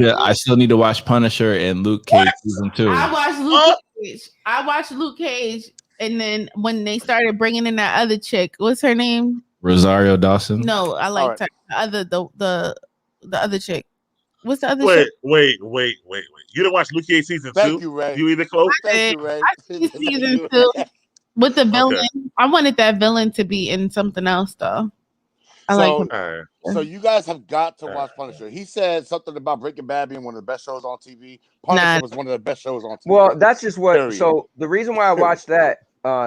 to watch Punisher and Luke Cage season 2. I watched Luke Cage, and then when they started bringing in that other chick, what's her name? Rosario Dawson. No, I liked her. The other chick. What's the other? Wait. You didn't watch Luke Cage season 2? Thank you, Ray. You either close. Thank you, Ray. I see season 2 with the villain. Okay. I wanted that villain to be in something else, though. So you guys have got to watch Punisher. He said something about Breaking Bad being one of the best shows on TV. Punisher was one of the best shows on TV. Well, that's just what. Period. So the reason why I watched that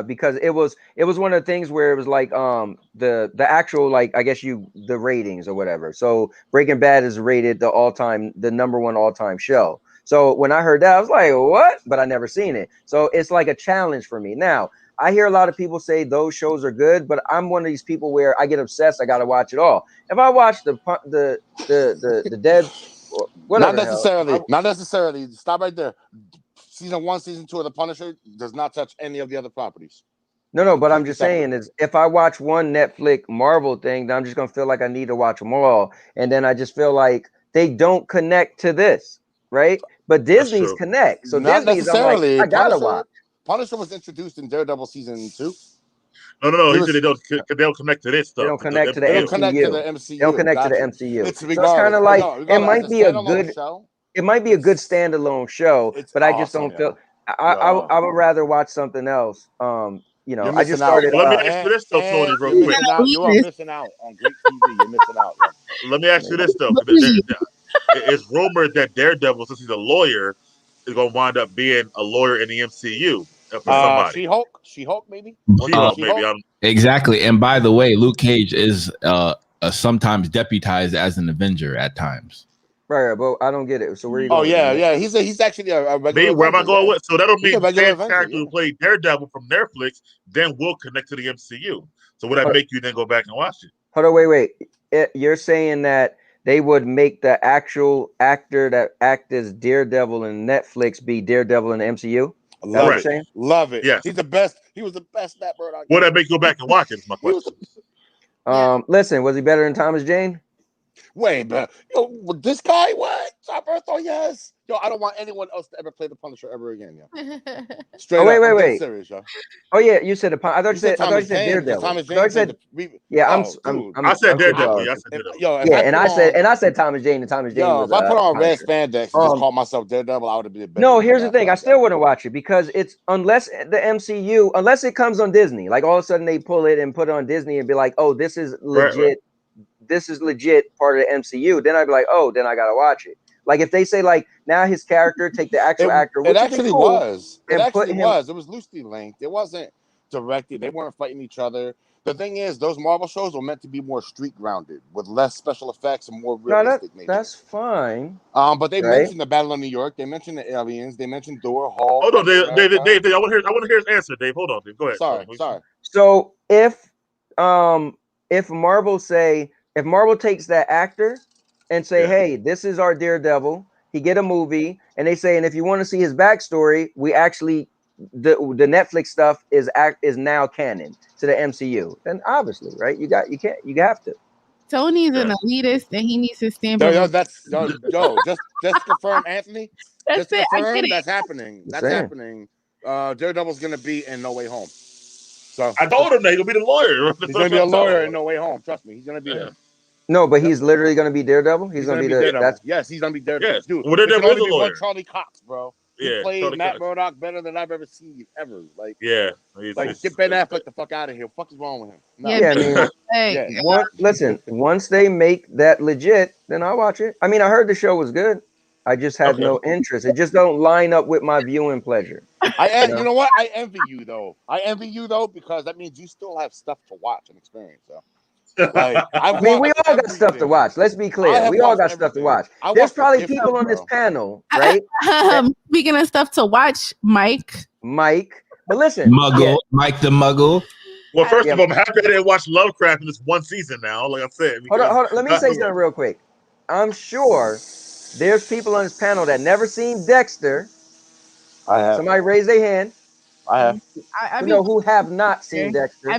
because it was one of the things where it was like the actual like I guess the ratings or whatever. So Breaking Bad is rated the number 1 all-time show. So when I heard that, I was like, what? But I never seen it. So it's like a challenge for me now. I hear a lot of people say those shows are good, but I'm one of these people where I get obsessed. I got to watch it all. If I watch the dead, whatever, not necessarily. Stop right there. Season 1, season 2 of The Punisher does not touch any of the other properties. No, but I'm just saying is if I watch one Netflix Marvel thing, then I'm just gonna feel like I need to watch them all, and then I just feel like they don't connect to this, right? But Disney's connect, so not Disney's necessarily. I gotta watch. Punisher was introduced in Daredevil season 2. No. He said they don't connect to this stuff. They don't connect to the MCU. They don't connect to the MCU. It's kind of like it might be a good. It might be a good standalone show, but I just don't feel. I would rather watch something else. I just started. Let me ask you this though, Tony, real quick. You are missing out on great TV. You're missing out. Let me ask you this though. It's rumored that Daredevil, since he's a lawyer, is going to wind up being a lawyer in the MCU. For somebody. She-Hulk, maybe. Exactly. And by the way, Luke Cage is sometimes deputized as an Avenger at times. Right, but I don't get it. So where are you going? Oh yeah. He's actually a regular. Where am I going with? So that'll mean the character who played Daredevil from Netflix then will connect to the MCU. So would that make you then go back and watch it? Hold on, wait. You're saying that they would make the actual actor that act as Daredevil in Netflix be Daredevil in the MCU? Love it. Yes. He's the best. He was the best Matt Murdock. Would that make you go back and watch it? Is my question. Listen, was he better than Thomas Jane? Wait, but yo, this guy, what? Top Earth? Oh yes. Yo, I don't want anyone else to ever play the Punisher ever again, yo. Straight Oh, wait, up, wait, I'm dead wait. serious, yo. Oh yeah, you said I thought you said Thomas Jane, Daredevil. Thomas I thought you Jane said played the. yeah. Oh, dude. I said I'm confused. Daredevil. Yeah, I said Daredevil. Yo, if Yeah, I I said Thomas Jane, and Thomas Jane was if I put on red Punisher. spandex and just call myself Daredevil, I would have been better. No, here's the thing. I still wouldn't watch it because it's unless the MCU, unless it comes on Disney, like all of a sudden they pull it and put it on Disney and be like, oh, this is legit. Right. This is legit part of the MCU. Then I'd be like, oh, then I gotta watch it. Like if they say like now his character, take the actual actor, which it actually cool, was. It and actually put him- was. It was loosely linked. It wasn't directed. They weren't fighting each other. The thing is, those Marvel shows were meant to be more street grounded, with less special effects and more realistic nature. That's fine. But they mentioned the Battle of New York. They mentioned the aliens. They mentioned Thor, Hulk. Hold on, Dave. I want to hear his answer, Dave. Hold on, Dave. Go ahead. Sorry. So if Marvel takes that actor and say, hey, this is our Daredevil, he get a movie, and they say, and if you want to see his backstory, we actually the Netflix stuff is now canon to the MCU. Then obviously, right? You have to. Tony's an elitist and he needs to stand by. Just confirm, Anthony. That's it. Confirm that's happening. That's happening. Daredevil's gonna be in No Way Home. So I told him that he'll be the lawyer. He's gonna be a lawyer in No Way Home. Trust me, he's gonna be there. No, but he's literally gonna be Daredevil. He's gonna be Daredevil. Yes, he's gonna be Daredevil. Yes. Dude, Well, Daredevil is a lawyer. Charlie Cox, bro. He played Charlie Matt Cox. Murdock better than I've ever seen ever. Like, get Ben Affleck the fuck out of here. What is wrong with him? No. Yeah, I mean, listen. Once they make that legit, then I'll watch it. I mean, I heard the show was good. I just had no interest. It just don't line up with my viewing pleasure. You know what? I envy you though. Because that means you still have stuff to watch and experience. So. Like, I mean, we all got stuff to watch. Let's be clear. We all got stuff to watch. There's probably people on this panel, right? Speaking of stuff to watch, Mike. But listen, Muggle, Mike the Muggle. Well, first of all, I'm happy I didn't watch Lovecraft in this one season now. Like I said, hold on. Let me say something real quick. I'm sure there's people on this panel that never seen Dexter. I have. Somebody raise their hand. I have. Who have not seen Dexter? I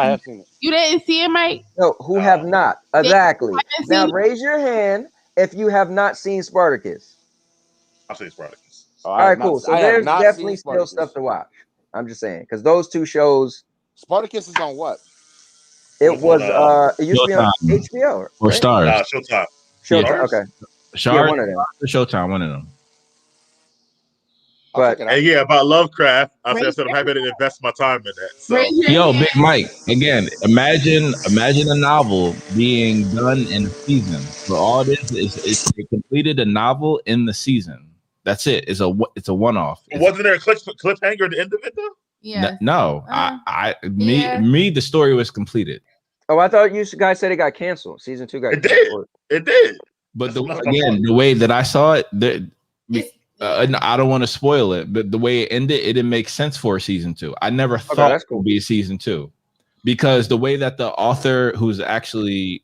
have seen it. You didn't see it, Mike? No, who have not? Exactly. Now raise your hand if you have not seen Spartacus. I've seen Spartacus. All right, cool. So there's definitely still stuff to watch. I'm just saying, because those two shows. Spartacus is on what? It was it used to be on HBO or Stars. Showtime. Showtime. Okay. Showtime. One of them. Showtime. One of them. But about Lovecraft, I said I'm happy to invest my time in that. So. Yo, Big Mike. Again, imagine a novel being done in a season. So all this is they completed a novel in the season. That's it. It's a one-off. Wasn't there a cliffhanger at the end of it though? Yeah. No. Me. The story was completed. Oh, I thought you guys said it got canceled. Season 2 got canceled. It did. But the way that I saw it, I don't want to spoil it, but the way it ended, it didn't make sense for a season 2. I never thought it would be a season 2 because the way that the author, who's actually,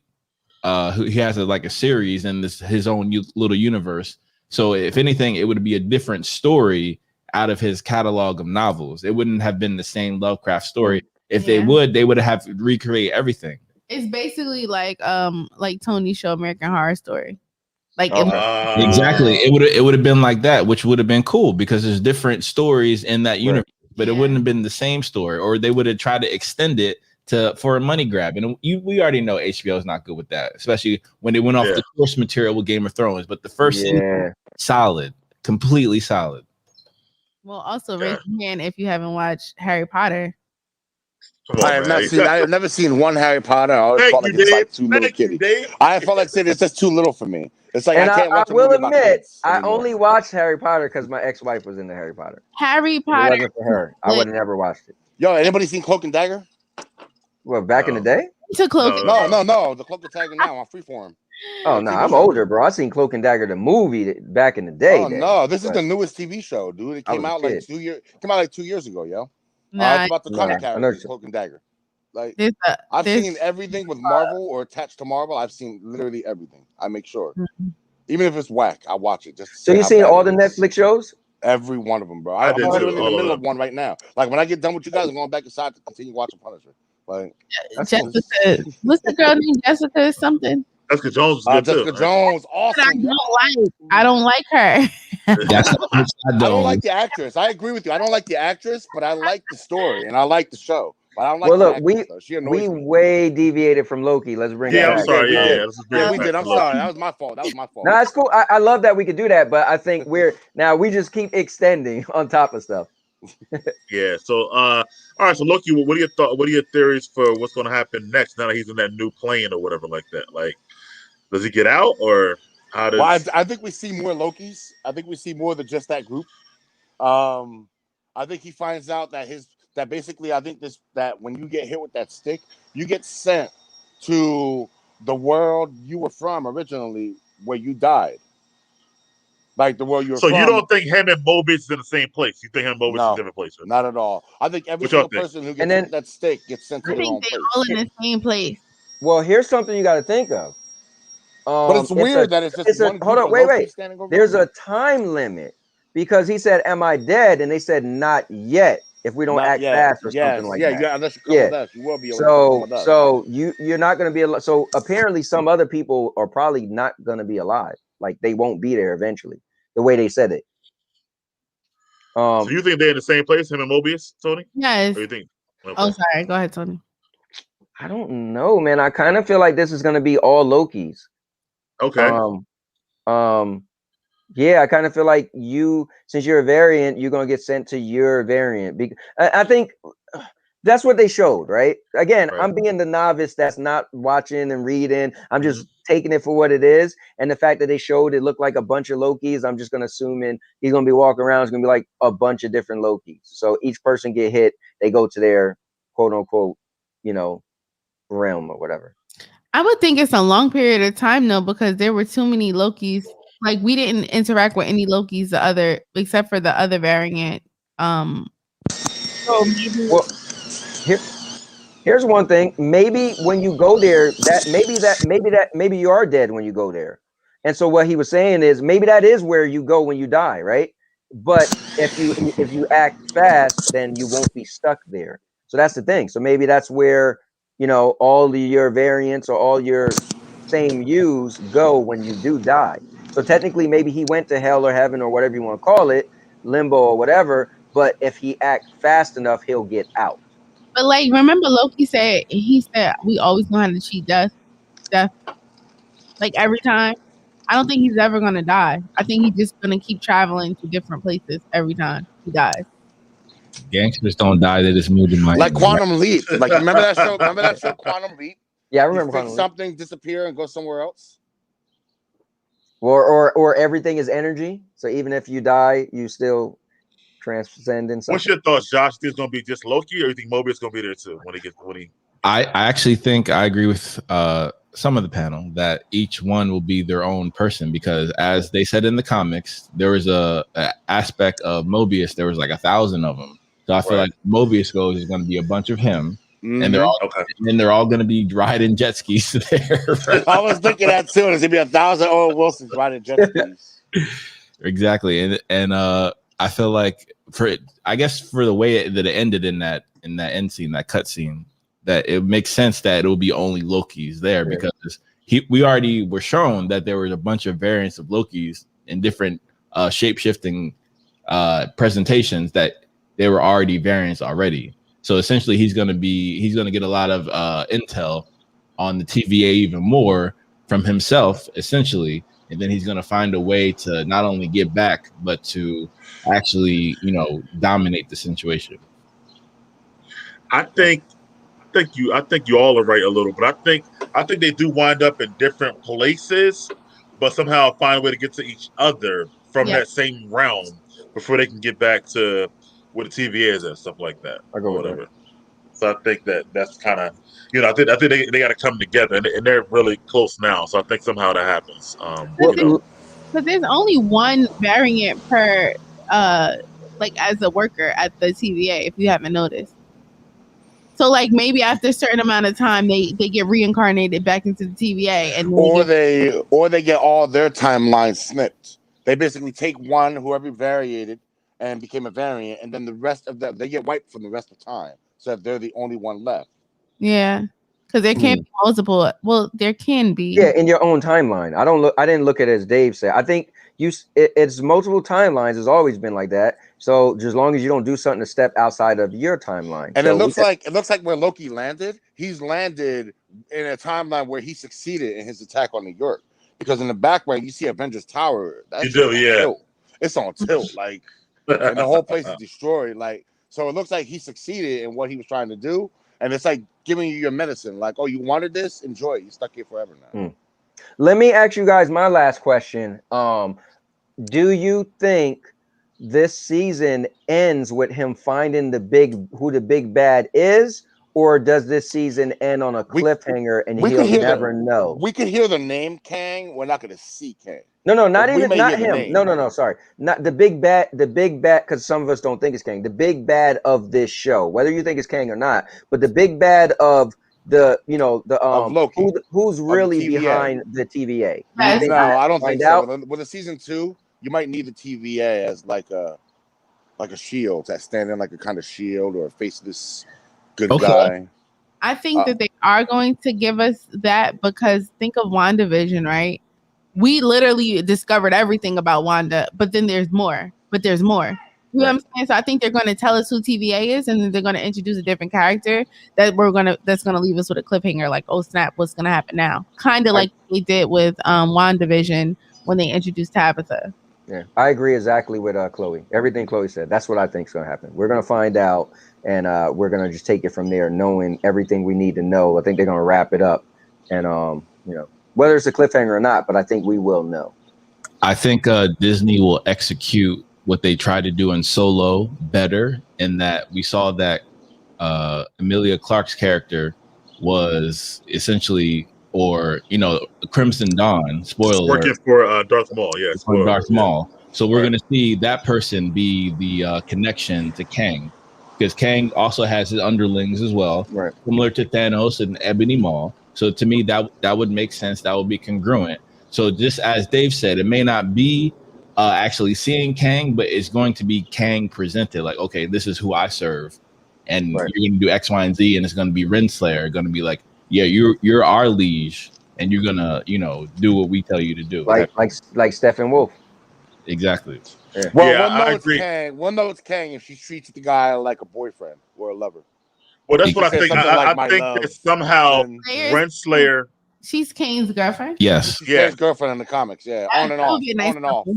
he has a series in his own little universe. So if anything, it would be a different story out of his catalog of novels. It wouldn't have been the same Lovecraft story. If they would have recreate everything. It's basically like Tony's show American Horror Story. Exactly. It would have been like that, which would have been cool because there's different stories in that universe, but it wouldn't have been the same story, or they would have tried to extend it for a money grab. And we already know HBO is not good with that, especially when they went off the source material with Game of Thrones. But the first season, solid, completely solid. Well, also raise your hand if you haven't watched Harry Potter. I have never seen one Harry Potter. I always felt like it's like too little kitty. I felt like it's just too little for me. It's like I can't watch. I will admit, I only watched Harry Potter because my ex-wife was into Harry Potter. Harry Potter. It wasn't for her. I would have never watched it. Yo, anybody seen Cloak and Dagger? Well, back in the day? To Cloak. No. The Cloak and Dagger now on Freeform. Oh no, I'm older, bro. I seen Cloak and Dagger the movie back in the day. Oh no, this is the newest TV show, dude. It came out like 2 years. Came out like 2 years ago, yo. It's about the comic character, Cloak and Dagger. Like I've seen everything with Marvel or attached to Marvel. I've seen literally everything. I make sure, even if it's whack, I watch it. Just so you seen all the Netflix shows? Every one of them, bro. I'm literally in the middle of one right now. Like when I get done with you guys, I'm going back inside to continue watching Punisher. Like Jessica, what's the girl named Jessica or something? Jessica Jones was good Jessica too. Jones, But awesome. I don't like her. That's I don't like the actress. I agree with you. I don't like the actress, but I like the story and I like the show. But I don't like Well, the look, actress, though. She annoys we me. way deviated from Loki. Let's bring it Yeah, I'm back. sorry. We did. Let's just bring Yeah, it we back did. to I'm Loki. sorry. That was my fault. No, it's cool. I love that we could do that, but I think we just keep extending on top of stuff. Yeah. So, all right. So, Loki, what are your thoughts? What are your theories for what's going to happen next? Now that he's in that new plane or whatever like that. Like, does he get out or how does? Well, I think we see more Lokis. I think we see more than just that group. I think he finds out that basically I think that when you get hit with that stick, you get sent to the world you were from originally, where you died. Like the world you were So you from. don't think him and Mobius is in the same place? You think him and Mobius is in No, different places? not at all. I think every What y'all single think? person who And gets then- hit with that stick gets sent to I their think own they place. all in the same place. Well, here's something you got to think of. But it's weird that it's just one hold group on, of Lokis wait. standing over. There's a time limit because he said, "Am I dead?" And they said, "Not yet." If we don't Not act yet. fast or Yes. something like Yeah, that. yeah. Unless you come with us, you will be able to come with us. So you're not going to be alive. So apparently, some other people are probably not going to be alive. Like they won't be there eventually. The way they said it. So you think they're in the same place, him and Mobius, Tony? Yes. Or you think? Okay. Oh, sorry. Go ahead, Tony. I don't know, man. I kind of feel like this is going to be all Lokis. Okay. Yeah, I kind of feel like since you're a variant, you're gonna get sent to your variant. I think that's what they showed, right? Again, Right. I'm being the novice that's not watching and reading. I'm just taking it for what it is. And the fact that they showed it looked like a bunch of Lokis, I'm just gonna assume he's gonna be walking around. It's gonna be like a bunch of different Lokis. So each person get hit, they go to their quote unquote, realm or whatever. I would think it's a long period of time though, because there were too many Lokis. Like we didn't interact with any Lokis except for the other variant. So maybe Here's one thing. Maybe when you go there, maybe you are dead when you go there. And so what he was saying is maybe that is where you go when you die, right? But if you act fast, then you won't be stuck there. So that's the thing. So maybe that's where all your variants or all your same yous go when you do die. So technically, maybe he went to hell or heaven or whatever you want to call it, limbo or whatever. But if he acts fast enough, he'll get out. but like remember Loki said we always gonna have to cheat death. Like every time. I don't think he's ever gonna die. I think he's just gonna keep traveling to different places every time he dies. Gangsters don't die; they just move to Miami. Like Quantum Leap. Like remember that show? Remember that show, Quantum Leap? Yeah, I remember. You fix something, disappear, and go somewhere else. Or everything is energy. So even if you die, you still transcend in something. What's your thoughts, Josh? This is gonna be just Loki, or you think Mobius gonna be there too when he? I actually think I agree with some of the panel that each one will be their own person, because as they said in the comics, there was a aspect of Mobius. There was like 1,000 of them. So I feel like Mobius goes is going to be a bunch of him, and they're all going to be riding jet skis there. I was thinking that too. There's gonna be 1,000 Owen Wilsons riding jet skis. Exactly, and I feel like for the way that it ended in that end scene, that cut scene, that it makes sense that it will be only Lokis there, because we already were shown that there was a bunch of variants of Lokis in different shape-shifting presentations, that they were already variants already. So essentially he's going to get a lot of intel on the TVA even more from himself, essentially, and then he's going to find a way to not only get back but to actually dominate the situation. I think you all are right a little, but I think they do wind up in different places, but somehow find a way to get to each other from that same realm before they can get back to where the TVA is and stuff like that, I go or with whatever. that. So I think that's kind of, I think they got to come together, and they're really close now. So I think somehow that happens. But there's only one variant per like as a worker at the TVA, if you haven't noticed. So like maybe after a certain amount of time they get reincarnated back into the TVA, and they get all their timelines snipped. They basically take one, whoever variated and became a variant, and then the rest of them they get wiped from the rest of time. So that they're the only one left. Yeah. Because there can be multiple. Well, there can be. Yeah, in your own timeline. I didn't look at it as Dave said. I think it's multiple timelines. It's always been like that. So just as long as you don't do something to step outside of your timeline. And so it looks like where Loki landed, he's landed in a timeline where he succeeded in his attack on New York. Because in the background you see Avengers Tower. That's tilt. It's on tilt, like, and the whole place is destroyed. Like, so it looks like he succeeded in what he was trying to do, and it's like giving you your medicine. Like, oh, you wanted this, enjoy it. You stuck here forever now. Let me ask you guys my last question. Do you think this season ends with him finding who the big bad is, or does this season end on a cliffhanger and he'll never know? We could hear the name Kang. We're not going to see Kang. No, not him. No, sorry. Not the big bad, because some of us don't think it's Kang. The big bad of this show, whether you think it's Kang or not, but the big bad of the, of Loki, who's really behind the TVA. No, I don't think so. With a season 2, you might need the TVA as like a shield, that stand in like a kind of shield or a faceless good guy. I think that they are going to give us that, because think of WandaVision, right? We literally discovered everything about Wanda, but then there's more. You know what I'm saying? So I think they're going to tell us who TVA is, and then they're going to introduce a different character that's going to leave us with a cliffhanger, like, oh snap, what's going to happen now? Kind of like they did with WandaVision when they introduced Tabitha. Yeah, I agree exactly with Chloe. Everything Chloe said. That's what I think is going to happen. We're going to find out, and we're going to just take it from there, knowing everything we need to know. I think they're going to wrap it up, and whether it's a cliffhanger or not, but I think we will know. I think Disney will execute what they tried to do in Solo better, in that we saw that Emilia Clarke's character was essentially, Crimson Dawn, spoiler, working for Darth Maul, Darth Maul. So we're going to see that person be the connection to Kang, because Kang also has his underlings as well, similar to Thanos and Ebony Maw. So to me, that would make sense. That would be congruent. So just as Dave said, it may not be actually seeing Kang, but it's going to be Kang presented like, okay, this is who I serve, and you're going to do X, Y, and Z, and it's going to be Renslayer going to be like, yeah, you're our liege, and you're gonna do what we tell you to do. Like Steppenwolf. Exactly. Yeah. Well, we'll know it's Kang if she treats the guy like a boyfriend or a lover. Well, that's what I think. I think that somehow Renslayer. She's Kane's girlfriend. Yes. She's Kane's girlfriend in the comics. Yeah, on and off. On and off.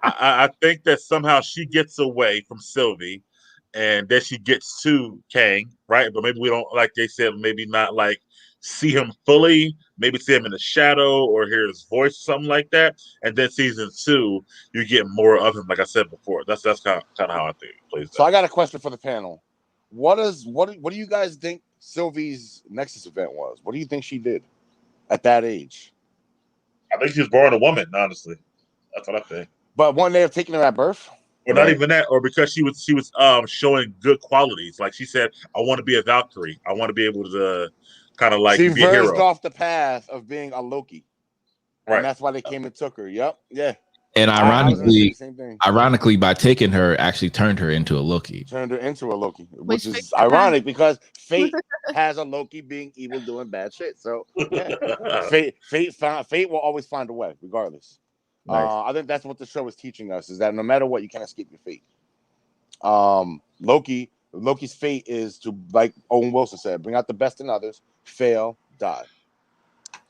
I think that somehow she gets away from Sylvie, and then she gets to Kang, right? But maybe we don't, like they said, maybe not like see him fully, maybe see him in the shadow or hear his voice, something like that. And then season 2, you get more of him, like I said before. That's kind of how I think it plays out. So I got a question for the panel. What do you guys think Sylvie's Nexus event was? What do you think she did at that age? I think she was born a woman, honestly. That's what I think. But one day of taking her at birth? Or not even that, or because she was showing good qualities. Like she said, I want to be a Valkyrie. I want to be able to kind of like be a hero. She versed off the path of being a Loki. Right. And that's why they came and took her. Yep. Yeah. And ironically, by taking her, actually turned her into a Loki. Which is ironic because fate has a Loki being evil, doing bad shit. So yeah. fate will always find a way, regardless. Nice. I think that's what the show is teaching us: is that no matter what, you can't escape your fate. Loki's fate is to, like Owen Wilson said, bring out the best in others, fail, die.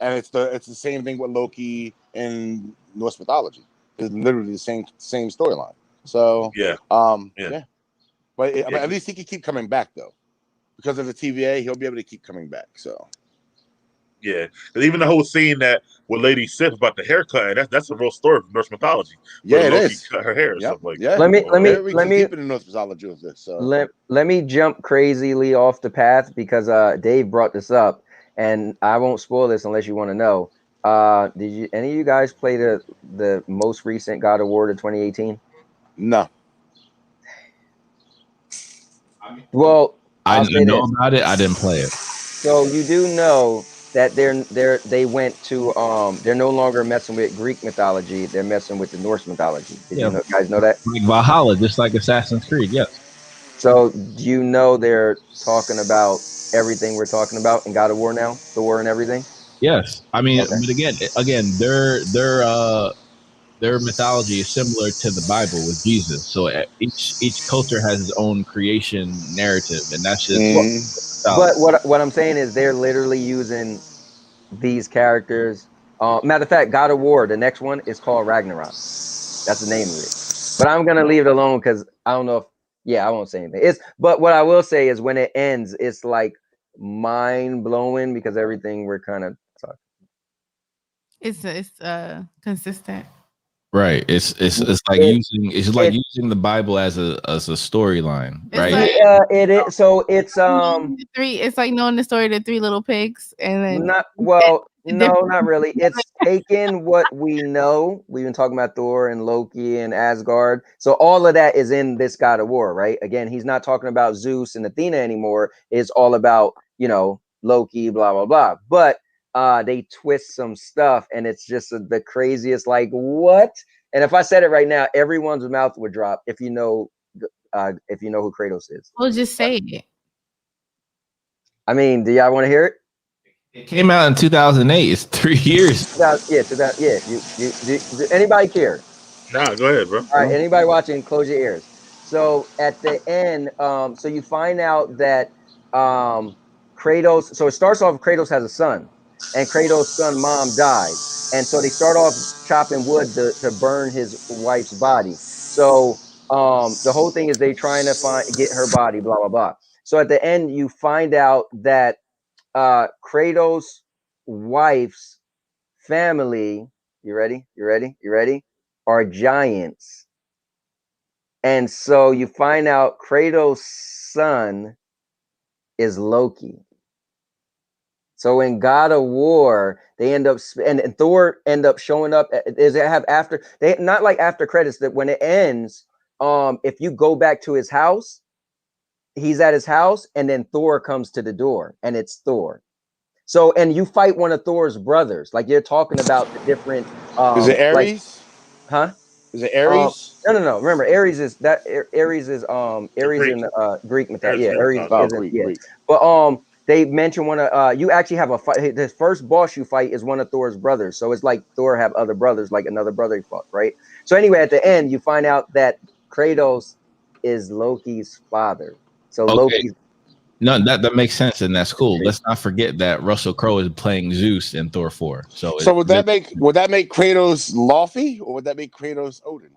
And it's the same thing with Loki in Norse mythology. It's literally the same storyline. So yeah. But at least he can keep coming back though, because of the TVA. He'll be able to keep coming back. So yeah, and even the whole scene that with Lady Sif about the haircut, that's a real story from Norse mythology. Yeah, it Loki is. Cut her hair. Yep. Like yeah. Let me deep into Norse mythology with this. So. Let me jump crazily off the path because Dave brought this up, and I won't spoil this unless you want to know. Did any of you guys play the most recent God of War of 2018? No. Well, I know about it. I didn't play it. So you do know that they went to they're no longer messing with Greek mythology. They're messing with the Norse mythology. Did you guys know that? Like Valhalla, just like Assassin's Creed. Yes. So do you know they're talking about everything we're talking about in God of War now, Thor and everything? Yes, I mean, Okay. but again, their mythology is similar to the Bible with Jesus. So each culture has its own creation narrative, and that's just But mythology. what I'm saying is they're literally using these characters. Matter of fact, God of War, the next one is called Ragnarok. That's the name of it. But I'm gonna leave it alone because I don't know if I won't say anything. But what I will say is when it ends, it's like mind blowing because everything we're kind of talking. It's consistent. Right. It's like using the Bible as a storyline, It's right? like It is. So it's It's like knowing the story of the three little pigs, and then not well. No, not really. It's taken what we know. We've been talking about Thor and Loki and Asgard. So all of that is in this God of War, right? Again, he's not talking about Zeus and Athena anymore. It's all about, Loki, blah, blah, blah. But they twist some stuff and it's just the craziest, like, what? And if I said it right now, everyone's mouth would drop if you know who Kratos is. we'll just say it. I mean, do y'all want to hear it? It came out in 2008. It's 3 years. Do anybody care? Nah, go ahead, bro. All right, anybody watching, close your ears. So at the end, so you find out that Kratos. So it starts off. Kratos has a son, and Kratos' son mom died, and so they start off chopping wood to burn his wife's body. So the whole thing is they trying to get her body, blah blah blah. So at the end, you find out that Kratos' wife's family, you ready? Are giants. And so you find out Kratos' son is Loki. So in God of War, they end up and Thor end up showing up. Does it have after they not like after credits that when it ends, if you go back to his house, he's at his house, and then Thor comes to the door, and it's Thor. So, and you fight one of Thor's brothers. Like you're talking about the different. Is it Ares? Like, huh? Is it Ares? No. Remember, Ares is Ares is Ares Greek. in Greek mythology. Ares Yeah, Greek Ares mythology. Oh, isn't. Greek. But they mention one of you actually have a fight. The first boss you fight is one of Thor's brothers. So it's like Thor have other brothers, like another brother he fought, right? So anyway, at the end, you find out that Kratos is Loki's father. So Okay. Loki's. No, that makes sense, and that's cool. Let's not forget that Russell Crowe is playing Zeus in Thor 4. So would that make Kratos Laufey, or would that make Kratos Odin?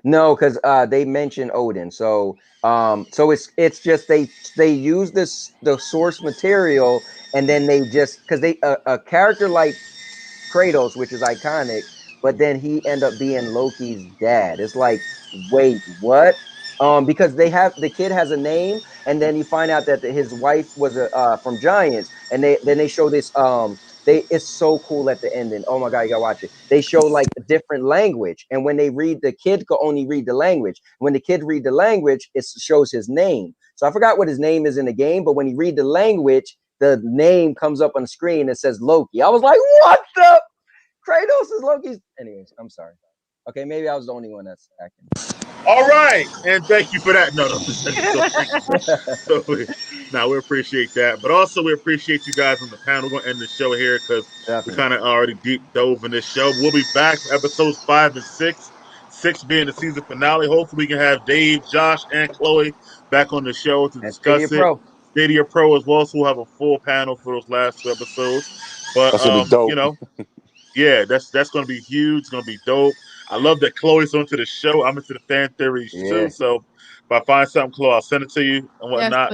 No, because they mention Odin. So so it's just they use the source material, and then they just because they a character like Kratos, which is iconic, but then he end up being Loki's dad. It's like, wait, what? Because the kid has a name, and then you find out that his wife was from Giants, and they show this it's so cool at the ending. Oh my god, you gotta watch it. They show like a different language, and when they read, the kid could only read the language. When the kid read the language, it shows his name. So I forgot what his name is in the game, but when he read the language, the name comes up on the screen. It says Loki. I was like, what the? Kratos is Loki's. Anyways, I'm sorry. Okay, maybe I was the only one that's acting. All right, and thank you for that. No. Now we appreciate that, but also we appreciate you guys on the panel. We're gonna end the show here because we kind of already deep dove in this show. We'll be back for episodes 5 and 6. 6 being the season finale. Hopefully, we can have Dave, Josh, and Chloe back on the show to discuss it. Pro. Stadia Pro as well, so we'll have a full panel for those last 2 episodes. But That's gonna be dope. Yeah, that's going to be huge. It's going to be dope. I love that Chloe's onto the show. I'm into the fan theories too. So if I find something, Chloe, I'll send it to you and whatnot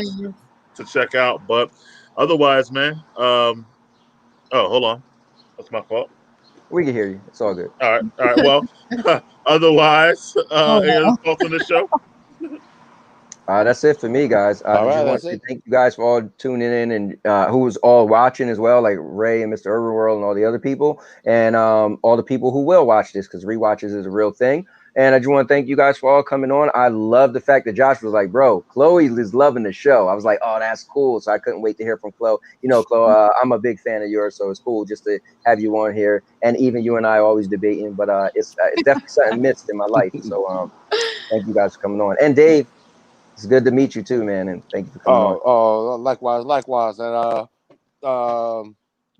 to check out. But otherwise, man, oh, hold on. That's my fault. We can hear you. It's all good. All right. Well, otherwise, any other thoughts on the show? That's it for me, guys. I just want to thank you guys for all tuning in and who was all watching as well, like Ray and Mr. Urban and all the other people, and all the people who will watch this because rewatches is a real thing. And I just want to thank you guys for all coming on. I love the fact that Josh was like, bro, Chloe is loving the show. I was like, oh, that's cool. So I couldn't wait to hear from Chloe. You know, Chloe, I'm a big fan of yours, so it's cool just to have you on here. And even you and I are always debating, but it's definitely something missed in my life. So thank you guys for coming on. And Dave, It's good to meet you too, man, and thank you for coming on. Likewise. And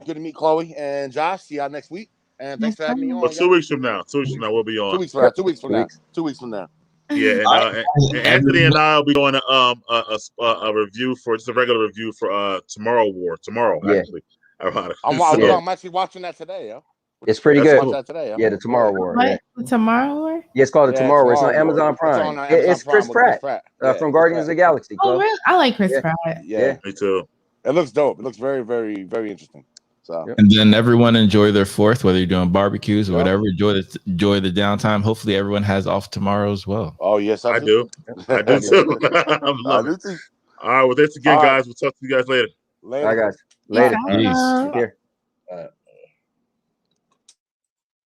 good to meet Chloe and Josh. See y'all next week. And thanks for having me on. But 2 weeks from now, we'll be on. 2 weeks from now. 2 weeks from now. Weeks. 2 weeks from now. Yeah, and Anthony and I will be doing a review for just a regular review for Tomorrow War. Tomorrow, actually. I'm actually watching that today, yo. It's pretty good. Watch that today, yo. Yeah, the Tomorrow War. What? Yeah. The Tomorrow War? Yeah, it's called the Tomorrow War. It's on War. Amazon Prime. It's on Amazon It's Chris Prime Pratt, with from Guardians of the Galaxy. Oh, really? I like Chris Yeah. Pratt. Yeah, me too. it looks dope. It looks very, very, very interesting. So, and then everyone enjoy their 4th, whether you're doing barbecues or whatever. Enjoy the downtime. Hopefully, everyone has off tomorrow as well. Oh yes, I do. I do too. I do too. All right. Well, thanks again, guys. We'll talk to you guys later. Later. All right, guys. Later. Peace. Take care.